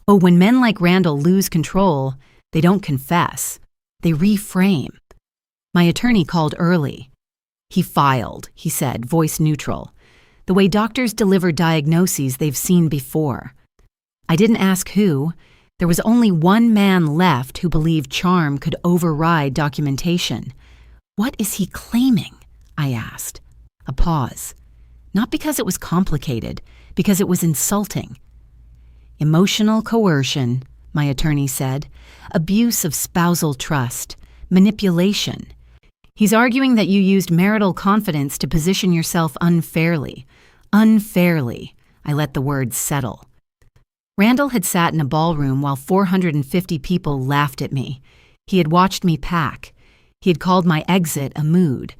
Oh, when men like Randall lose control, they don't confess. They reframe. My attorney called early. "He filed," he said, voice neutral, the way doctors deliver diagnoses they've seen before. I didn't ask who. There was only one man left who believed charm could override documentation. "What is he claiming?" I asked. A pause. Not because it was complicated, because it was insulting. "Emotional coercion," my attorney said. "Abuse of spousal trust. Manipulation. He's arguing that you used marital confidence to position yourself unfairly. Unfairly." I let the words settle. Randall had sat in a ballroom while 450 people laughed at me. He had watched me pack. He had called my exit a mood.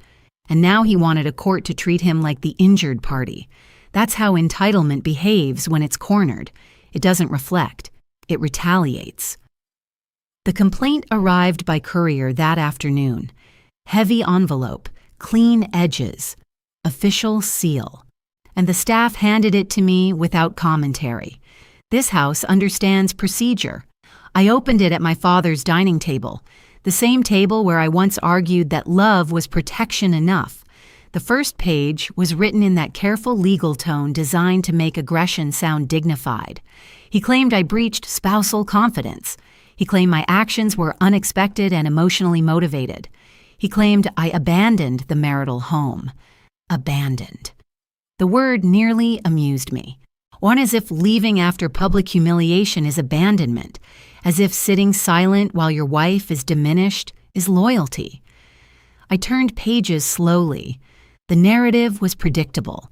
And now he wanted a court to treat him like the injured party. That's how entitlement behaves when it's cornered. It doesn't reflect. It retaliates. The complaint arrived by courier that afternoon. Heavy envelope, clean edges, official seal. And the staff handed it to me without commentary. This house understands procedure. I opened it at my father's dining table, the same table where I once argued that love was protection enough, The first page was written in that careful legal tone designed to make aggression sound dignified. He claimed I breached spousal confidence. He claimed my actions were unexpected and emotionally motivated. He claimed I abandoned the marital home. Abandoned. The word nearly amused me. One as if leaving after public humiliation is abandonment, as if sitting silent while your wife is diminished is loyalty. I turned pages slowly. The narrative was predictable.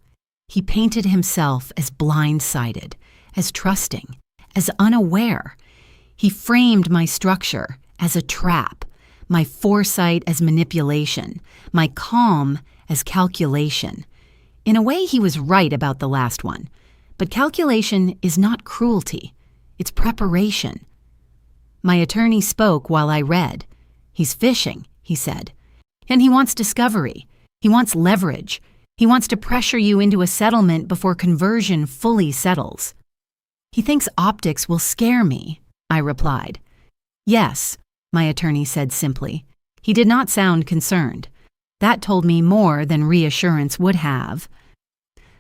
He painted himself as blindsided, as trusting, as unaware. He framed my structure as a trap, my foresight as manipulation, my calm as calculation. In a way, he was right about the last one. But calculation is not cruelty. It's preparation. My attorney spoke while I read. He's fishing, he said. And he wants discovery. He wants leverage. He wants to pressure you into a settlement before conversion fully settles. He thinks optics will scare me, I replied. Yes, my attorney said simply. He did not sound concerned. That told me more than reassurance would have.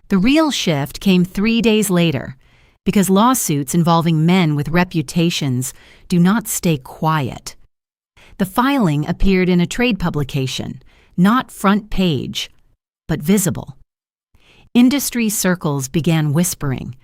The real shift came 3 days later, because lawsuits involving men with reputations do not stay quiet. The filing appeared in a trade publication, not front page, but visible. Industry circles began whispering.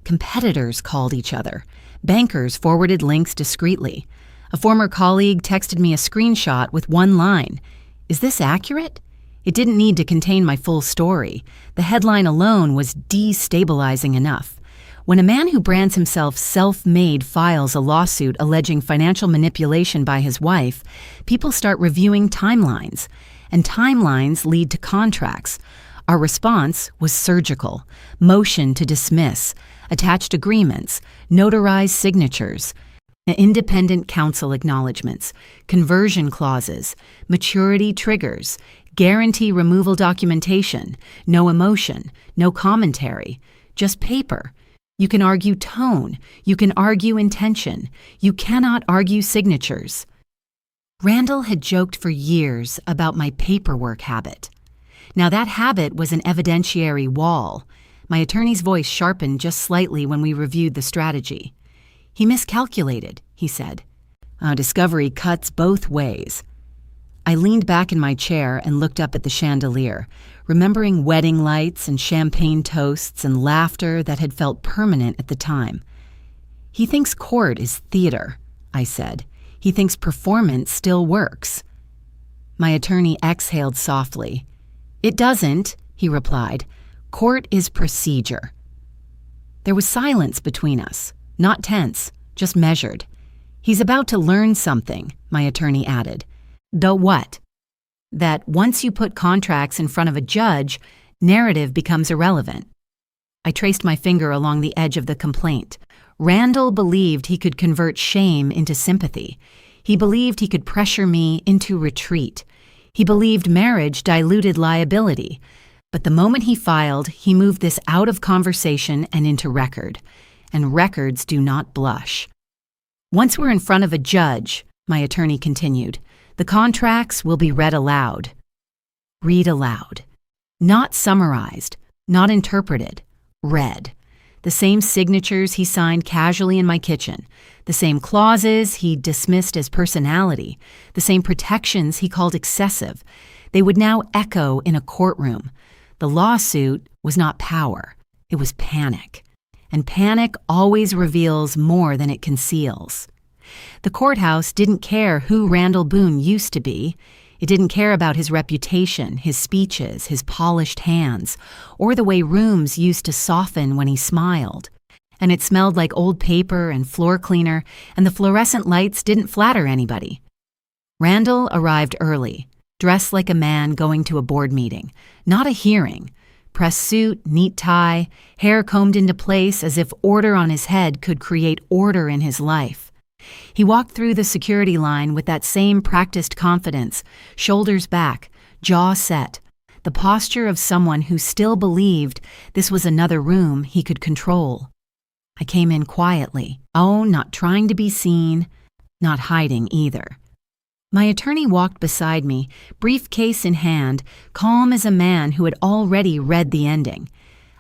Competitors called each other. Bankers forwarded links discreetly. A former colleague texted me a screenshot with one line. Is this accurate? It didn't need to contain my full story. The headline alone was destabilizing enough. When a man who brands himself self-made files a lawsuit alleging financial manipulation by his wife, people start reviewing timelines, and timelines lead to contracts. Our response was surgical: motion to dismiss, attached agreements, notarized signatures, independent counsel acknowledgments, conversion clauses, maturity triggers, guarantee removal documentation, no emotion, no commentary, just paper. You can argue tone, you can argue intention, you cannot argue signatures. Randall had joked for years about my paperwork habit. Now that habit was an evidentiary wall. My attorney's voice sharpened just slightly when we reviewed the strategy. He miscalculated, he said. Discovery cuts both ways. I leaned back in my chair and looked up at the chandelier, remembering wedding lights and champagne toasts and laughter that had felt permanent at the time. He thinks court is theater, I said. He thinks performance still works. My attorney exhaled softly. It doesn't, he replied. Court is procedure. There was silence between us, not tense, just measured. He's about to learn something, my attorney added. The what? That once you put contracts in front of a judge, narrative becomes irrelevant. I traced my finger along the edge of the complaint. Randall believed he could convert shame into sympathy. He believed he could pressure me into retreat. He believed marriage diluted liability. But the moment he filed, he moved this out of conversation and into record. And records do not blush. Once we're in front of a judge, my attorney continued, the contracts will be read aloud. Read aloud. Not summarized, not interpreted, read. The same signatures he signed casually in my kitchen, the same clauses he dismissed as personality, the same protections he called excessive. They would now echo in a courtroom. The lawsuit was not power, it was panic. And panic always reveals more than it conceals. The courthouse didn't care who Randall Boone used to be. It didn't care about his reputation, his speeches, his polished hands, or the way rooms used to soften when he smiled. And it smelled like old paper and floor cleaner, and the fluorescent lights didn't flatter anybody. Randall arrived early, dressed like a man going to a board meeting, not a hearing. Pressed suit, neat tie, hair combed into place as if order on his head could create order in his life. He walked through the security line with that same practiced confidence, shoulders back, jaw set, the posture of someone who still believed this was another room he could control. I came in quietly, not trying to be seen, not hiding either. My attorney walked beside me, briefcase in hand, calm as a man who had already read the ending.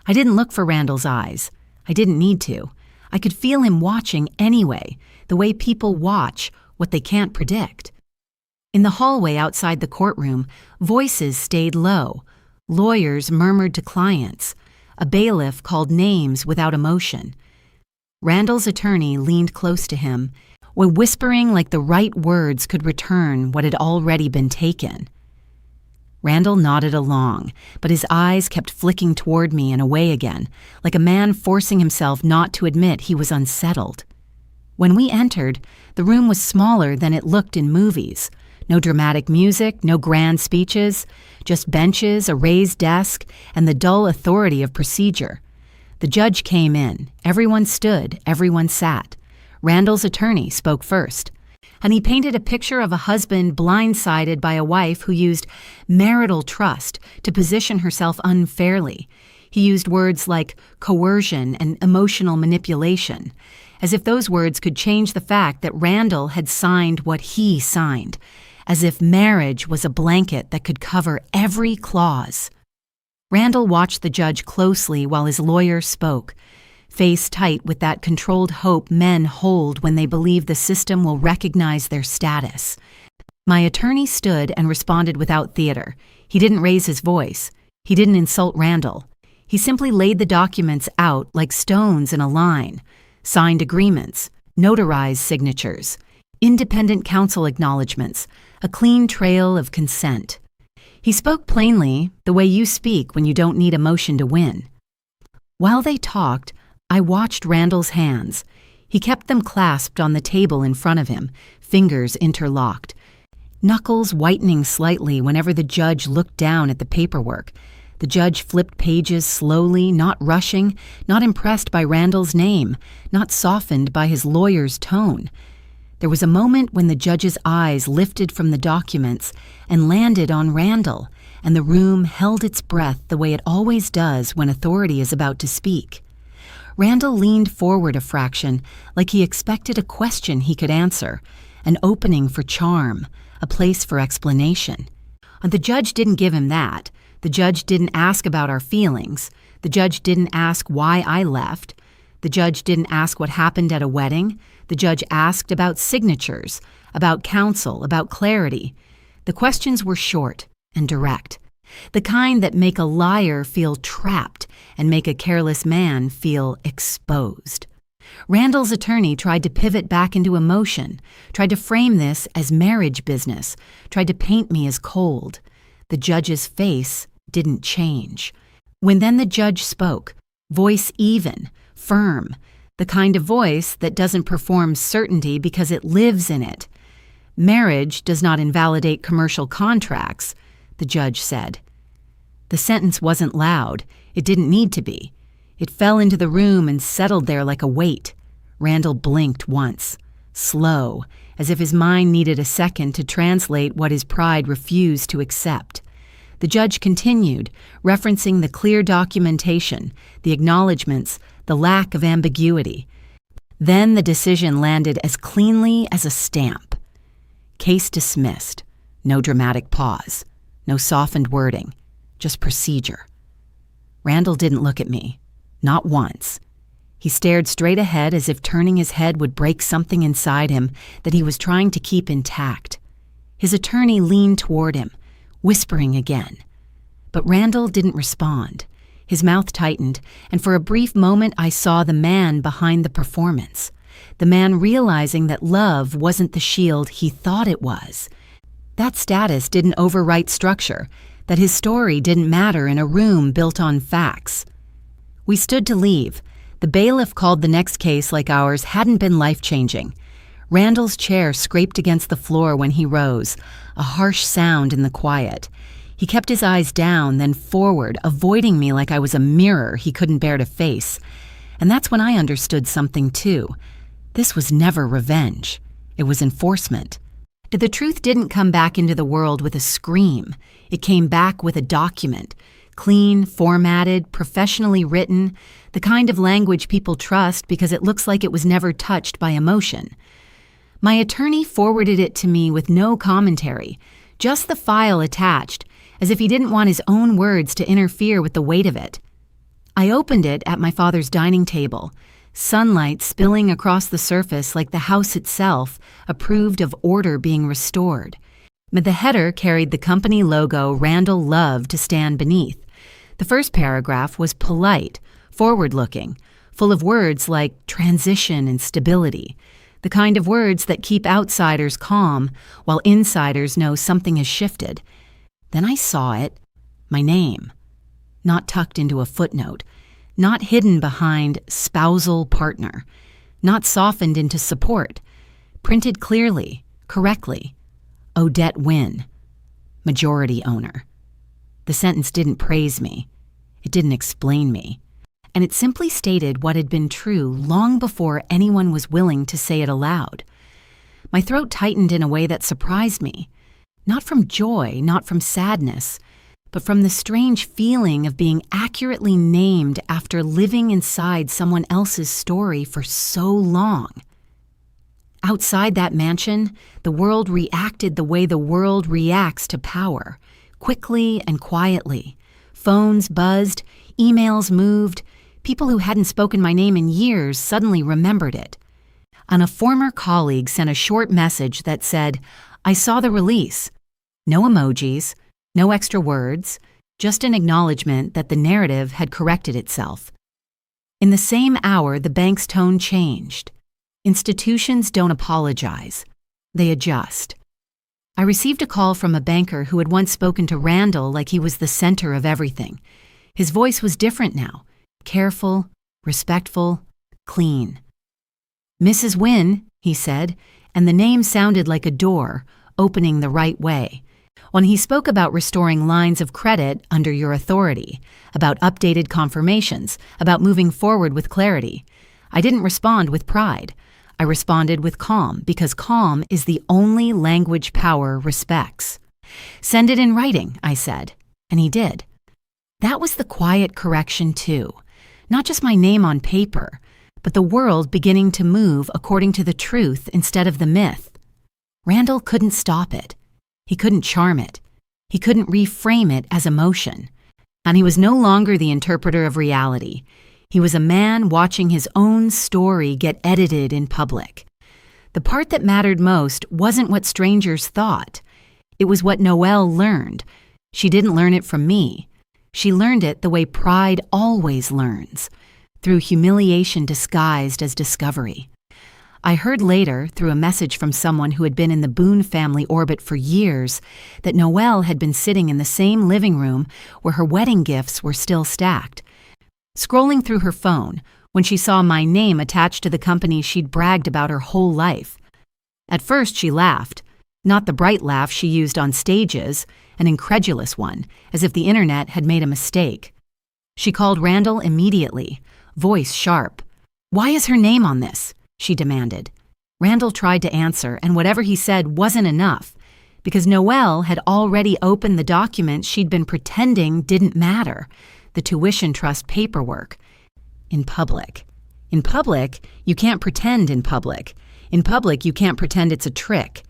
I didn't look for Randall's eyes. I didn't need to. I could feel him watching anyway, the way people watch what they can't predict. In the hallway outside the courtroom, voices stayed low. Lawyers murmured to clients. A bailiff called names without emotion. Randall's attorney leaned close to him, whispering like the right words could return what had already been taken. Randall nodded along, but his eyes kept flicking toward me and away again, like a man forcing himself not to admit he was unsettled. When we entered, the room was smaller than it looked in movies. No dramatic music, no grand speeches, just benches, a raised desk, and the dull authority of procedure. The judge came in. Everyone stood, everyone sat. Randall's attorney spoke first, and he painted a picture of a husband blindsided by a wife who used marital trust to position herself unfairly. He used words like coercion and emotional manipulation, as if those words could change the fact that Randall had signed what he signed, as if marriage was a blanket that could cover every clause. Randall watched the judge closely while his lawyer spoke, face tight with that controlled hope men hold when they believe the system will recognize their status. My attorney stood and responded without theater. He didn't raise his voice. He didn't insult Randall. He simply laid the documents out like stones in a line, signed agreements, notarized signatures, independent counsel acknowledgments, a clean trail of consent. He spoke plainly, the way you speak when you don't need emotion to win. While they talked, I watched Randall's hands. He kept them clasped on the table in front of him, fingers interlocked, knuckles whitening slightly whenever the judge looked down at the paperwork. The judge flipped pages slowly, not rushing, not impressed by Randall's name, not softened by his lawyer's tone. There was a moment when the judge's eyes lifted from the documents and landed on Randall, and the room held its breath the way it always does when authority is about to speak. Randall leaned forward a fraction, like he expected a question he could answer, an opening for charm, a place for explanation. The judge didn't give him that. The judge didn't ask about our feelings. The judge didn't ask why I left. The judge didn't ask what happened at a wedding. The judge asked about signatures, about counsel, about clarity. The questions were short and direct, the kind that make a liar feel trapped and make a careless man feel exposed. Randall's attorney tried to pivot back into emotion, tried to frame this as marriage business, tried to paint me as cold. The judge's face didn't change. When then the judge spoke, voice even, firm, the kind of voice that doesn't perform certainty because it lives in it. Marriage does not invalidate commercial contracts, the judge said. The sentence wasn't loud. It didn't need to be. It fell into the room and settled there like a weight. Randall blinked once, slow, as if his mind needed a second to translate what his pride refused to accept. The judge continued, referencing the clear documentation, the acknowledgments, the lack of ambiguity. Then the decision landed as cleanly as a stamp. Case dismissed. No dramatic pause. No softened wording. Just procedure. Randall didn't look at me. Not once. He stared straight ahead as if turning his head would break something inside him that he was trying to keep intact. His attorney leaned toward him, whispering again. But Randall didn't respond. His mouth tightened, and for a brief moment I saw the man behind the performance. The man realizing that love wasn't the shield he thought it was. That status didn't overwrite structure, that his story didn't matter in a room built on facts. We stood to leave. The bailiff called the next case like ours hadn't been life-changing. Randall's chair scraped against the floor when he rose, a harsh sound in the quiet. He kept his eyes down, then forward, avoiding me like I was a mirror he couldn't bear to face. And that's when I understood something too. This was never revenge. It was enforcement. The truth didn't come back into the world with a scream. It came back with a document, clean, formatted, professionally written, the kind of language people trust because it looks like it was never touched by emotion. My attorney forwarded it to me with no commentary, just the file attached, as if he didn't want his own words to interfere with the weight of it. I opened it at my father's dining table, sunlight spilling across the surface like the house itself approved of order being restored. But the header carried the company logo Randall loved to stand beneath. The first paragraph was polite, forward-looking, full of words like transition and stability, the kind of words that keep outsiders calm while insiders know something has shifted. Then I saw it, my name, not tucked into a footnote, not hidden behind spousal partner, not softened into support, printed clearly, correctly. Odette Wynn, majority owner. The sentence didn't praise me. It didn't explain me. And it simply stated what had been true long before anyone was willing to say it aloud. My throat tightened in a way that surprised me, not from joy, not from sadness, but from the strange feeling of being accurately named after living inside someone else's story for so long. Outside that mansion, the world reacted the way the world reacts to power, quickly and quietly. Phones buzzed, emails moved. People who hadn't spoken my name in years suddenly remembered it. And a former colleague sent a short message that said, "I saw the release." No emojis, no extra words, just an acknowledgement that the narrative had corrected itself. In the same hour, the bank's tone changed. Institutions don't apologize. They adjust. I received a call from a banker who had once spoken to Randall like he was the center of everything. His voice was different now. Careful, respectful, clean. "Mrs. Wynn," he said, and the name sounded like a door, opening the right way. When he spoke about restoring lines of credit under your authority, about updated confirmations, about moving forward with clarity, I didn't respond with pride. I responded with calm, because calm is the only language power respects. "Send it in writing," I said, and he did. That was the quiet correction too. Not just my name on paper, but the world beginning to move according to the truth instead of the myth. Randall couldn't stop it. He couldn't charm it. He couldn't reframe it as emotion. And he was no longer the interpreter of reality. He was a man watching his own story get edited in public. The part that mattered most wasn't what strangers thought. It was what Noelle learned. She didn't learn it from me. She learned it the way pride always learns, through humiliation disguised as discovery. I heard later, through a message from someone who had been in the Boone family orbit for years, that Noelle had been sitting in the same living room where her wedding gifts were still stacked. Scrolling through her phone when she saw my name attached to the company she'd bragged about her whole life. At first she laughed, not the bright laugh she used on stages, an incredulous one, as if the internet had made a mistake. She called Randall immediately, voice sharp. "Why is her name on this?" she demanded. Randall tried to answer, and whatever he said wasn't enough, because Noelle had already opened the document she'd been pretending didn't matter, the tuition trust paperwork. In public. In public, you can't pretend in public. In public, you can't pretend it's a trick.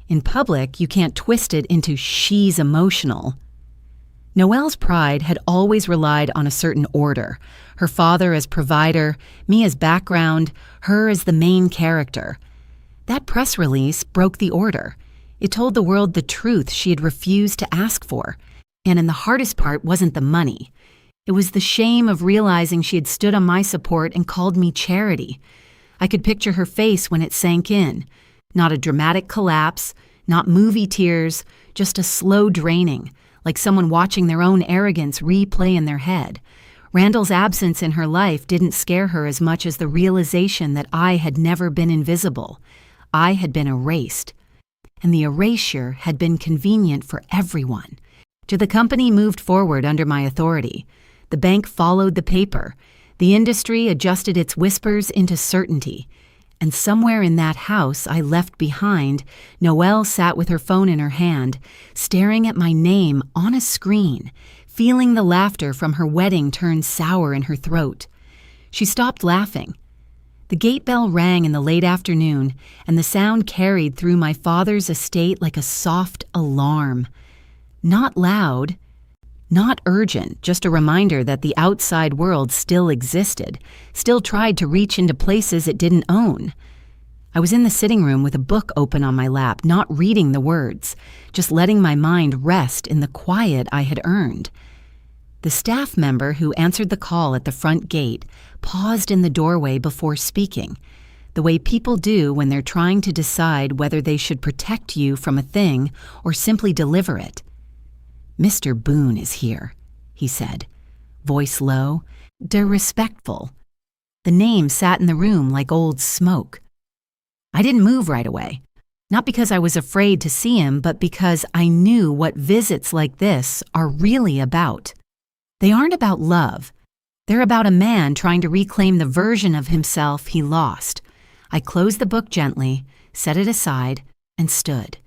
In public, you can't twist it into she's emotional. Noelle's pride had always relied on a certain order. Her father as provider, me as background, her as the main character. That press release broke the order. It told the world the truth she had refused to ask for. And the hardest part wasn't the money. It was the shame of realizing she had stood on my support and called me charity. I could picture her face when it sank in. Not a dramatic collapse, not movie tears, just a slow draining, like someone watching their own arrogance replay in their head. Randall's absence in her life didn't scare her as much as the realization that I had never been invisible. I had been erased. And the erasure had been convenient for everyone. The company moved forward under my authority. The bank followed the paper. The industry adjusted its whispers into certainty. And somewhere in that house I left behind, Noelle sat with her phone in her hand, staring at my name on a screen, feeling the laughter from her wedding turn sour in her throat. She stopped laughing. The gate bell rang in the late afternoon, and the sound carried through my father's estate like a soft alarm. Not loud, not urgent, just a reminder that the outside world still existed, still tried to reach into places it didn't own. I was in the sitting room with a book open on my lap, not reading the words, just letting my mind rest in the quiet I had earned. The staff member who answered the call at the front gate paused in the doorway before speaking, the way people do when they're trying to decide whether they should protect you from a thing or simply deliver it. "Mr. Boone is here," he said, voice low, respectful. The name sat in the room like old smoke. I didn't move right away, not because I was afraid to see him, but because I knew what visits like this are really about. They aren't about love. They're about a man trying to reclaim the version of himself he lost. I closed the book gently, set it aside, and stood.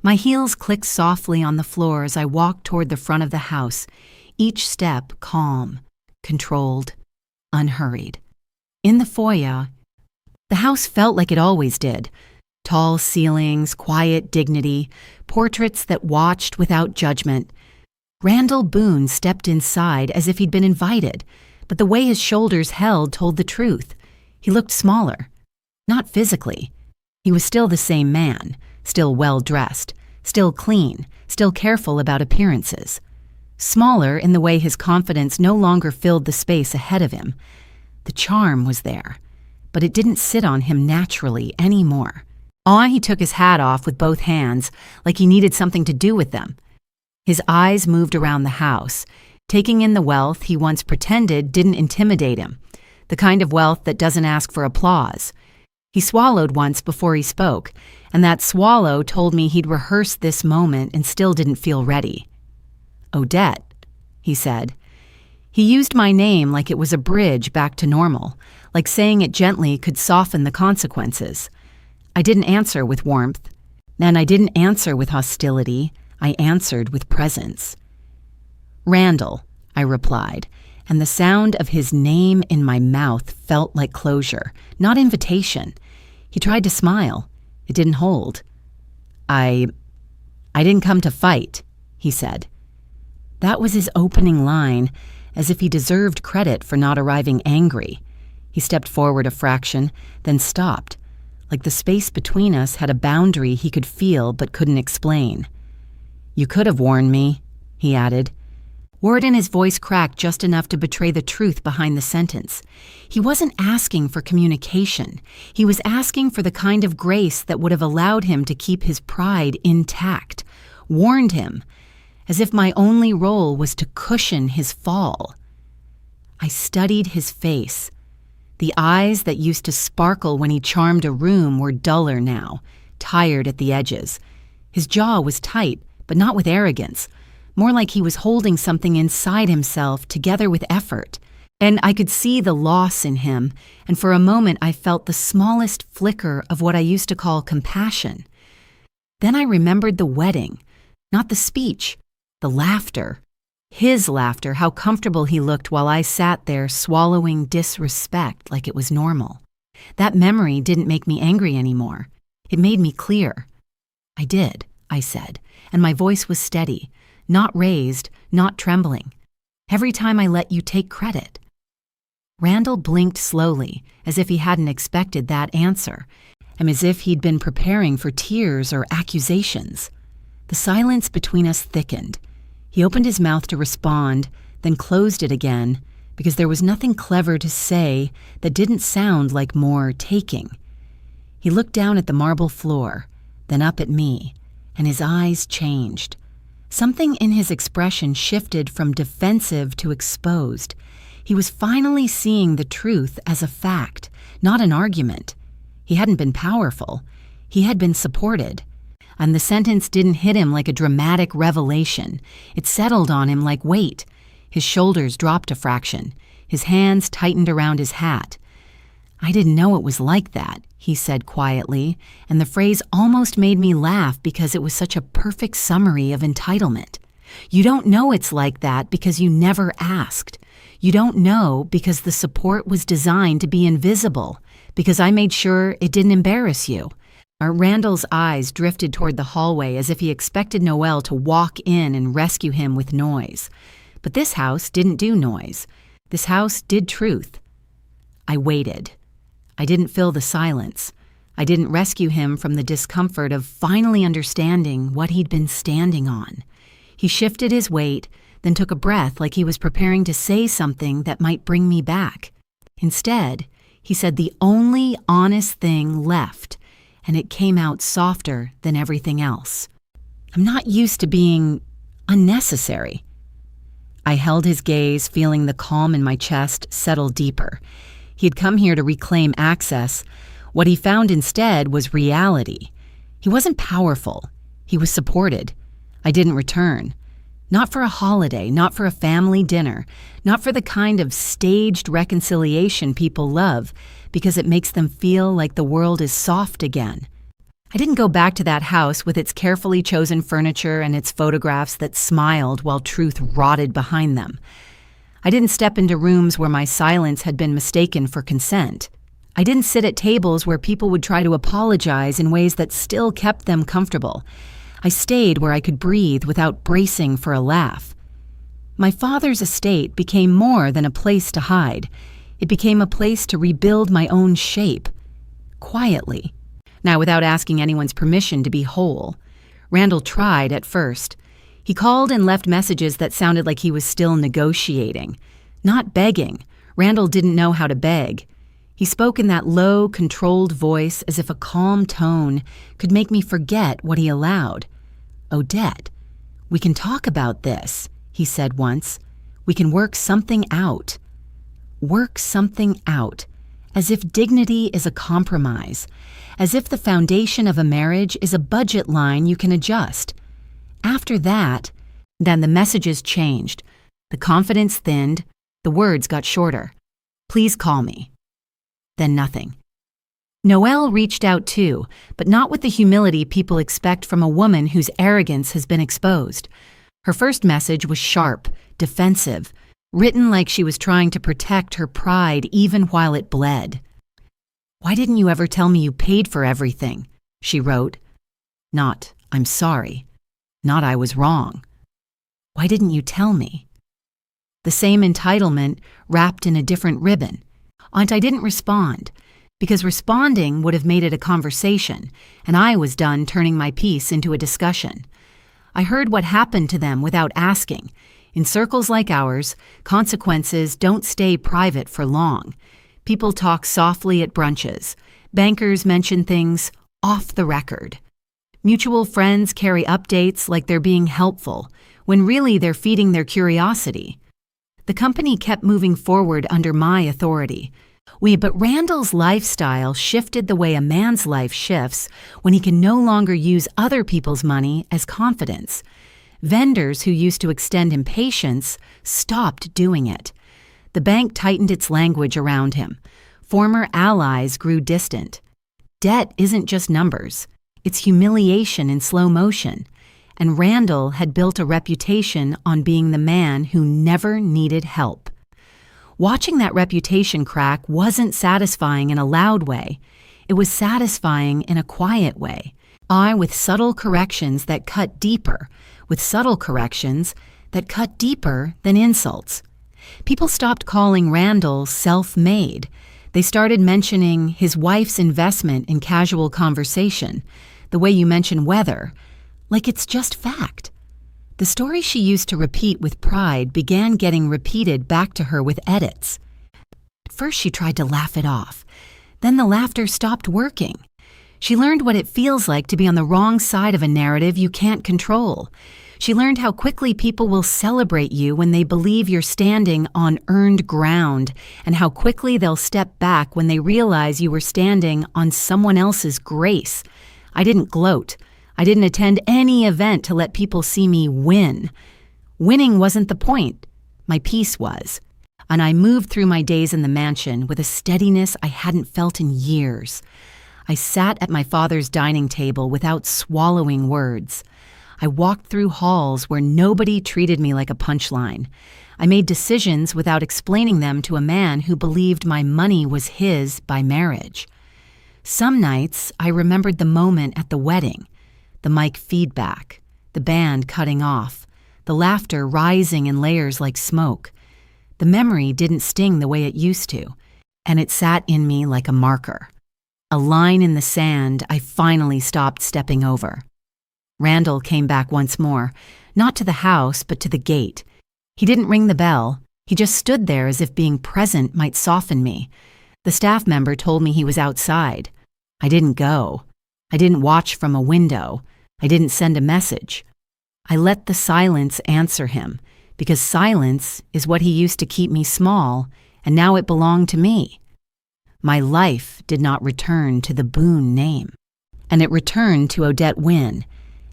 My heels clicked softly on the floor as I walked toward the front of the house, each step calm, controlled, unhurried. In the foyer, the house felt like it always did. Tall ceilings, quiet dignity, portraits that watched without judgment. Randall Boone stepped inside as if he'd been invited, but the way his shoulders held told the truth. He looked smaller. Not physically. He was still the same man, still well-dressed, still clean, still careful about appearances. Smaller in the way his confidence no longer filled the space ahead of him. The charm was there, but it didn't sit on him naturally anymore. He took his hat off with both hands, like he needed something to do with them. His eyes moved around the house, taking in the wealth he once pretended didn't intimidate him, the kind of wealth that doesn't ask for applause. He swallowed once before he spoke, and that swallow told me he'd rehearsed this moment and still didn't feel ready. "Odette," he said. He used my name like it was a bridge back to normal, like saying it gently could soften the consequences. I didn't answer with warmth, and I didn't answer with hostility. I answered with presence. "Randall," I replied, and the sound of his name in my mouth felt like closure, not invitation. He tried to smile. It didn't hold. I didn't come to fight," he said. That was his opening line, as if he deserved credit for not arriving angry. He stepped forward a fraction, then stopped, like the space between us had a boundary he could feel but couldn't explain. "You could have warned me," he added. Word in his voice cracked just enough to betray the truth behind the sentence. He wasn't asking for communication. He was asking for the kind of grace that would have allowed him to keep his pride intact. Warned him, as if my only role was to cushion his fall. I studied his face. The eyes that used to sparkle when he charmed a room were duller now, tired at the edges. His jaw was tight, but not with arrogance, more like he was holding something inside himself together with effort. And I could see the loss in him, and for a moment I felt the smallest flicker of what I used to call compassion. Then I remembered the wedding, not the speech, the laughter. His laughter, how comfortable he looked while I sat there swallowing disrespect like it was normal. That memory didn't make me angry anymore. It made me clear. "I did," I said, and my voice was steady, not raised, not trembling. "Every time I let you take credit." Randall blinked slowly, as if he hadn't expected that answer, and as if he'd been preparing for tears or accusations. The silence between us thickened. He opened his mouth to respond, then closed it again, because there was nothing clever to say that didn't sound like more taking. He looked down at the marble floor, then up at me, and his eyes changed. Something in his expression shifted from defensive to exposed. He was finally seeing the truth as a fact, not an argument. He hadn't been powerful. He had been supported. And the sentence didn't hit him like a dramatic revelation. It settled on him like weight. His shoulders dropped a fraction. His hands tightened around his hat. "I didn't know it was like that," he said quietly, and the phrase almost made me laugh because it was such a perfect summary of entitlement. You don't know it's like that because you never asked. You don't know because the support was designed to be invisible. Because I made sure it didn't embarrass you. Randall's eyes drifted toward the hallway as if he expected Noelle to walk in and rescue him with noise. But this house didn't do noise. This house did truth. I waited. I didn't fill the silence. I didn't rescue him from the discomfort of finally understanding what he'd been standing on. He shifted his weight, then took a breath like he was preparing to say something that might bring me back. Instead, he said the only honest thing left, and it came out softer than everything else. I'm not used to being unnecessary. I held his gaze, feeling the calm in my chest settle deeper. He had come here to reclaim access. What he found instead was reality. He wasn't powerful. He was supported. I didn't return. Not for a holiday, not for a family dinner, not for the kind of staged reconciliation people love, because it makes them feel like the world is soft again. I didn't go back to that house with its carefully chosen furniture and its photographs that smiled while truth rotted behind them. I didn't step into rooms where my silence had been mistaken for consent. I didn't sit at tables where people would try to apologize in ways that still kept them comfortable. I stayed where I could breathe without bracing for a laugh. My father's estate became more than a place to hide. It became a place to rebuild my own shape. Quietly. Now, without asking anyone's permission to be whole. Randall tried at first. He called and left messages that sounded like he was still negotiating. Not begging. Randall didn't know how to beg. He spoke in that low, controlled voice as if a calm tone could make me forget what he allowed. "Odette, we can talk about this," he said once. "We can work something out." Work something out. As if dignity is a compromise. As if the foundation of a marriage is a budget line you can adjust. After that, then the messages changed. The confidence thinned. The words got shorter. "Please call me." Then nothing. Noelle reached out too, but not with the humility people expect from a woman whose arrogance has been exposed. Her first message was sharp, defensive, written like she was trying to protect her pride even while it bled. "Why didn't you ever tell me you paid for everything?" she wrote. Not, "I'm sorry." Not, "I was wrong." "Why didn't you tell me?" The same entitlement wrapped in a different ribbon. And I didn't respond, because responding would have made it a conversation, and I was done turning my piece into a discussion. I heard what happened to them without asking. In circles like ours, consequences don't stay private for long. People talk softly at brunches. Bankers mention things off the record. Mutual friends carry updates like they're being helpful, when really they're feeding their curiosity. The company kept moving forward under my authority. But Randall's lifestyle shifted the way a man's life shifts when he can no longer use other people's money as confidence. Vendors who used to extend him patience stopped doing it. The bank tightened its language around him. Former allies grew distant. Debt isn't just numbers. It's humiliation in slow motion. And Randall had built a reputation on being the man who never needed help. Watching that reputation crack wasn't satisfying in a loud way. It was satisfying in a quiet way. With subtle corrections that cut deeper, with subtle corrections that cut deeper than insults. People stopped calling Randall self-made. They started mentioning his wife's investment in casual conversation, the way you mention weather, like it's just fact. The story she used to repeat with pride began getting repeated back to her with edits. At first she tried to laugh it off. Then the laughter stopped working. She learned what it feels like to be on the wrong side of a narrative you can't control. She learned how quickly people will celebrate you when they believe you're standing on earned ground, and how quickly they'll step back when they realize you were standing on someone else's grace. I didn't gloat. I didn't attend any event to let people see me win. Winning wasn't the point. My peace was. And I moved through my days in the mansion with a steadiness I hadn't felt in years. I sat at my father's dining table without swallowing words. I walked through halls where nobody treated me like a punchline. I made decisions without explaining them to a man who believed my money was his by marriage. Some nights, I remembered the moment at the wedding, the mic feedback, the band cutting off, the laughter rising in layers like smoke. The memory didn't sting the way it used to, and it sat in me like a marker. A line in the sand I finally stopped stepping over. Randall came back once more, not to the house, but to the gate. He didn't ring the bell. He just stood there as if being present might soften me. The staff member told me he was outside. I didn't go. I didn't watch from a window. I didn't send a message. I let the silence answer him, because silence is what he used to keep me small, and now it belonged to me. My life did not return to the Boone name, and it returned to Odette Wynne,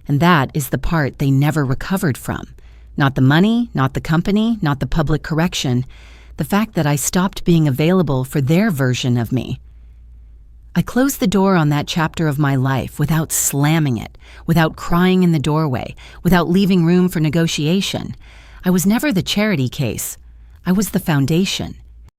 and that is the part they never recovered from. Not the money, not the company, not the public correction, the fact that I stopped being available for their version of me. I closed the door on that chapter of my life without slamming it, without crying in the doorway, without leaving room for negotiation. I was never the charity case. I was the foundation.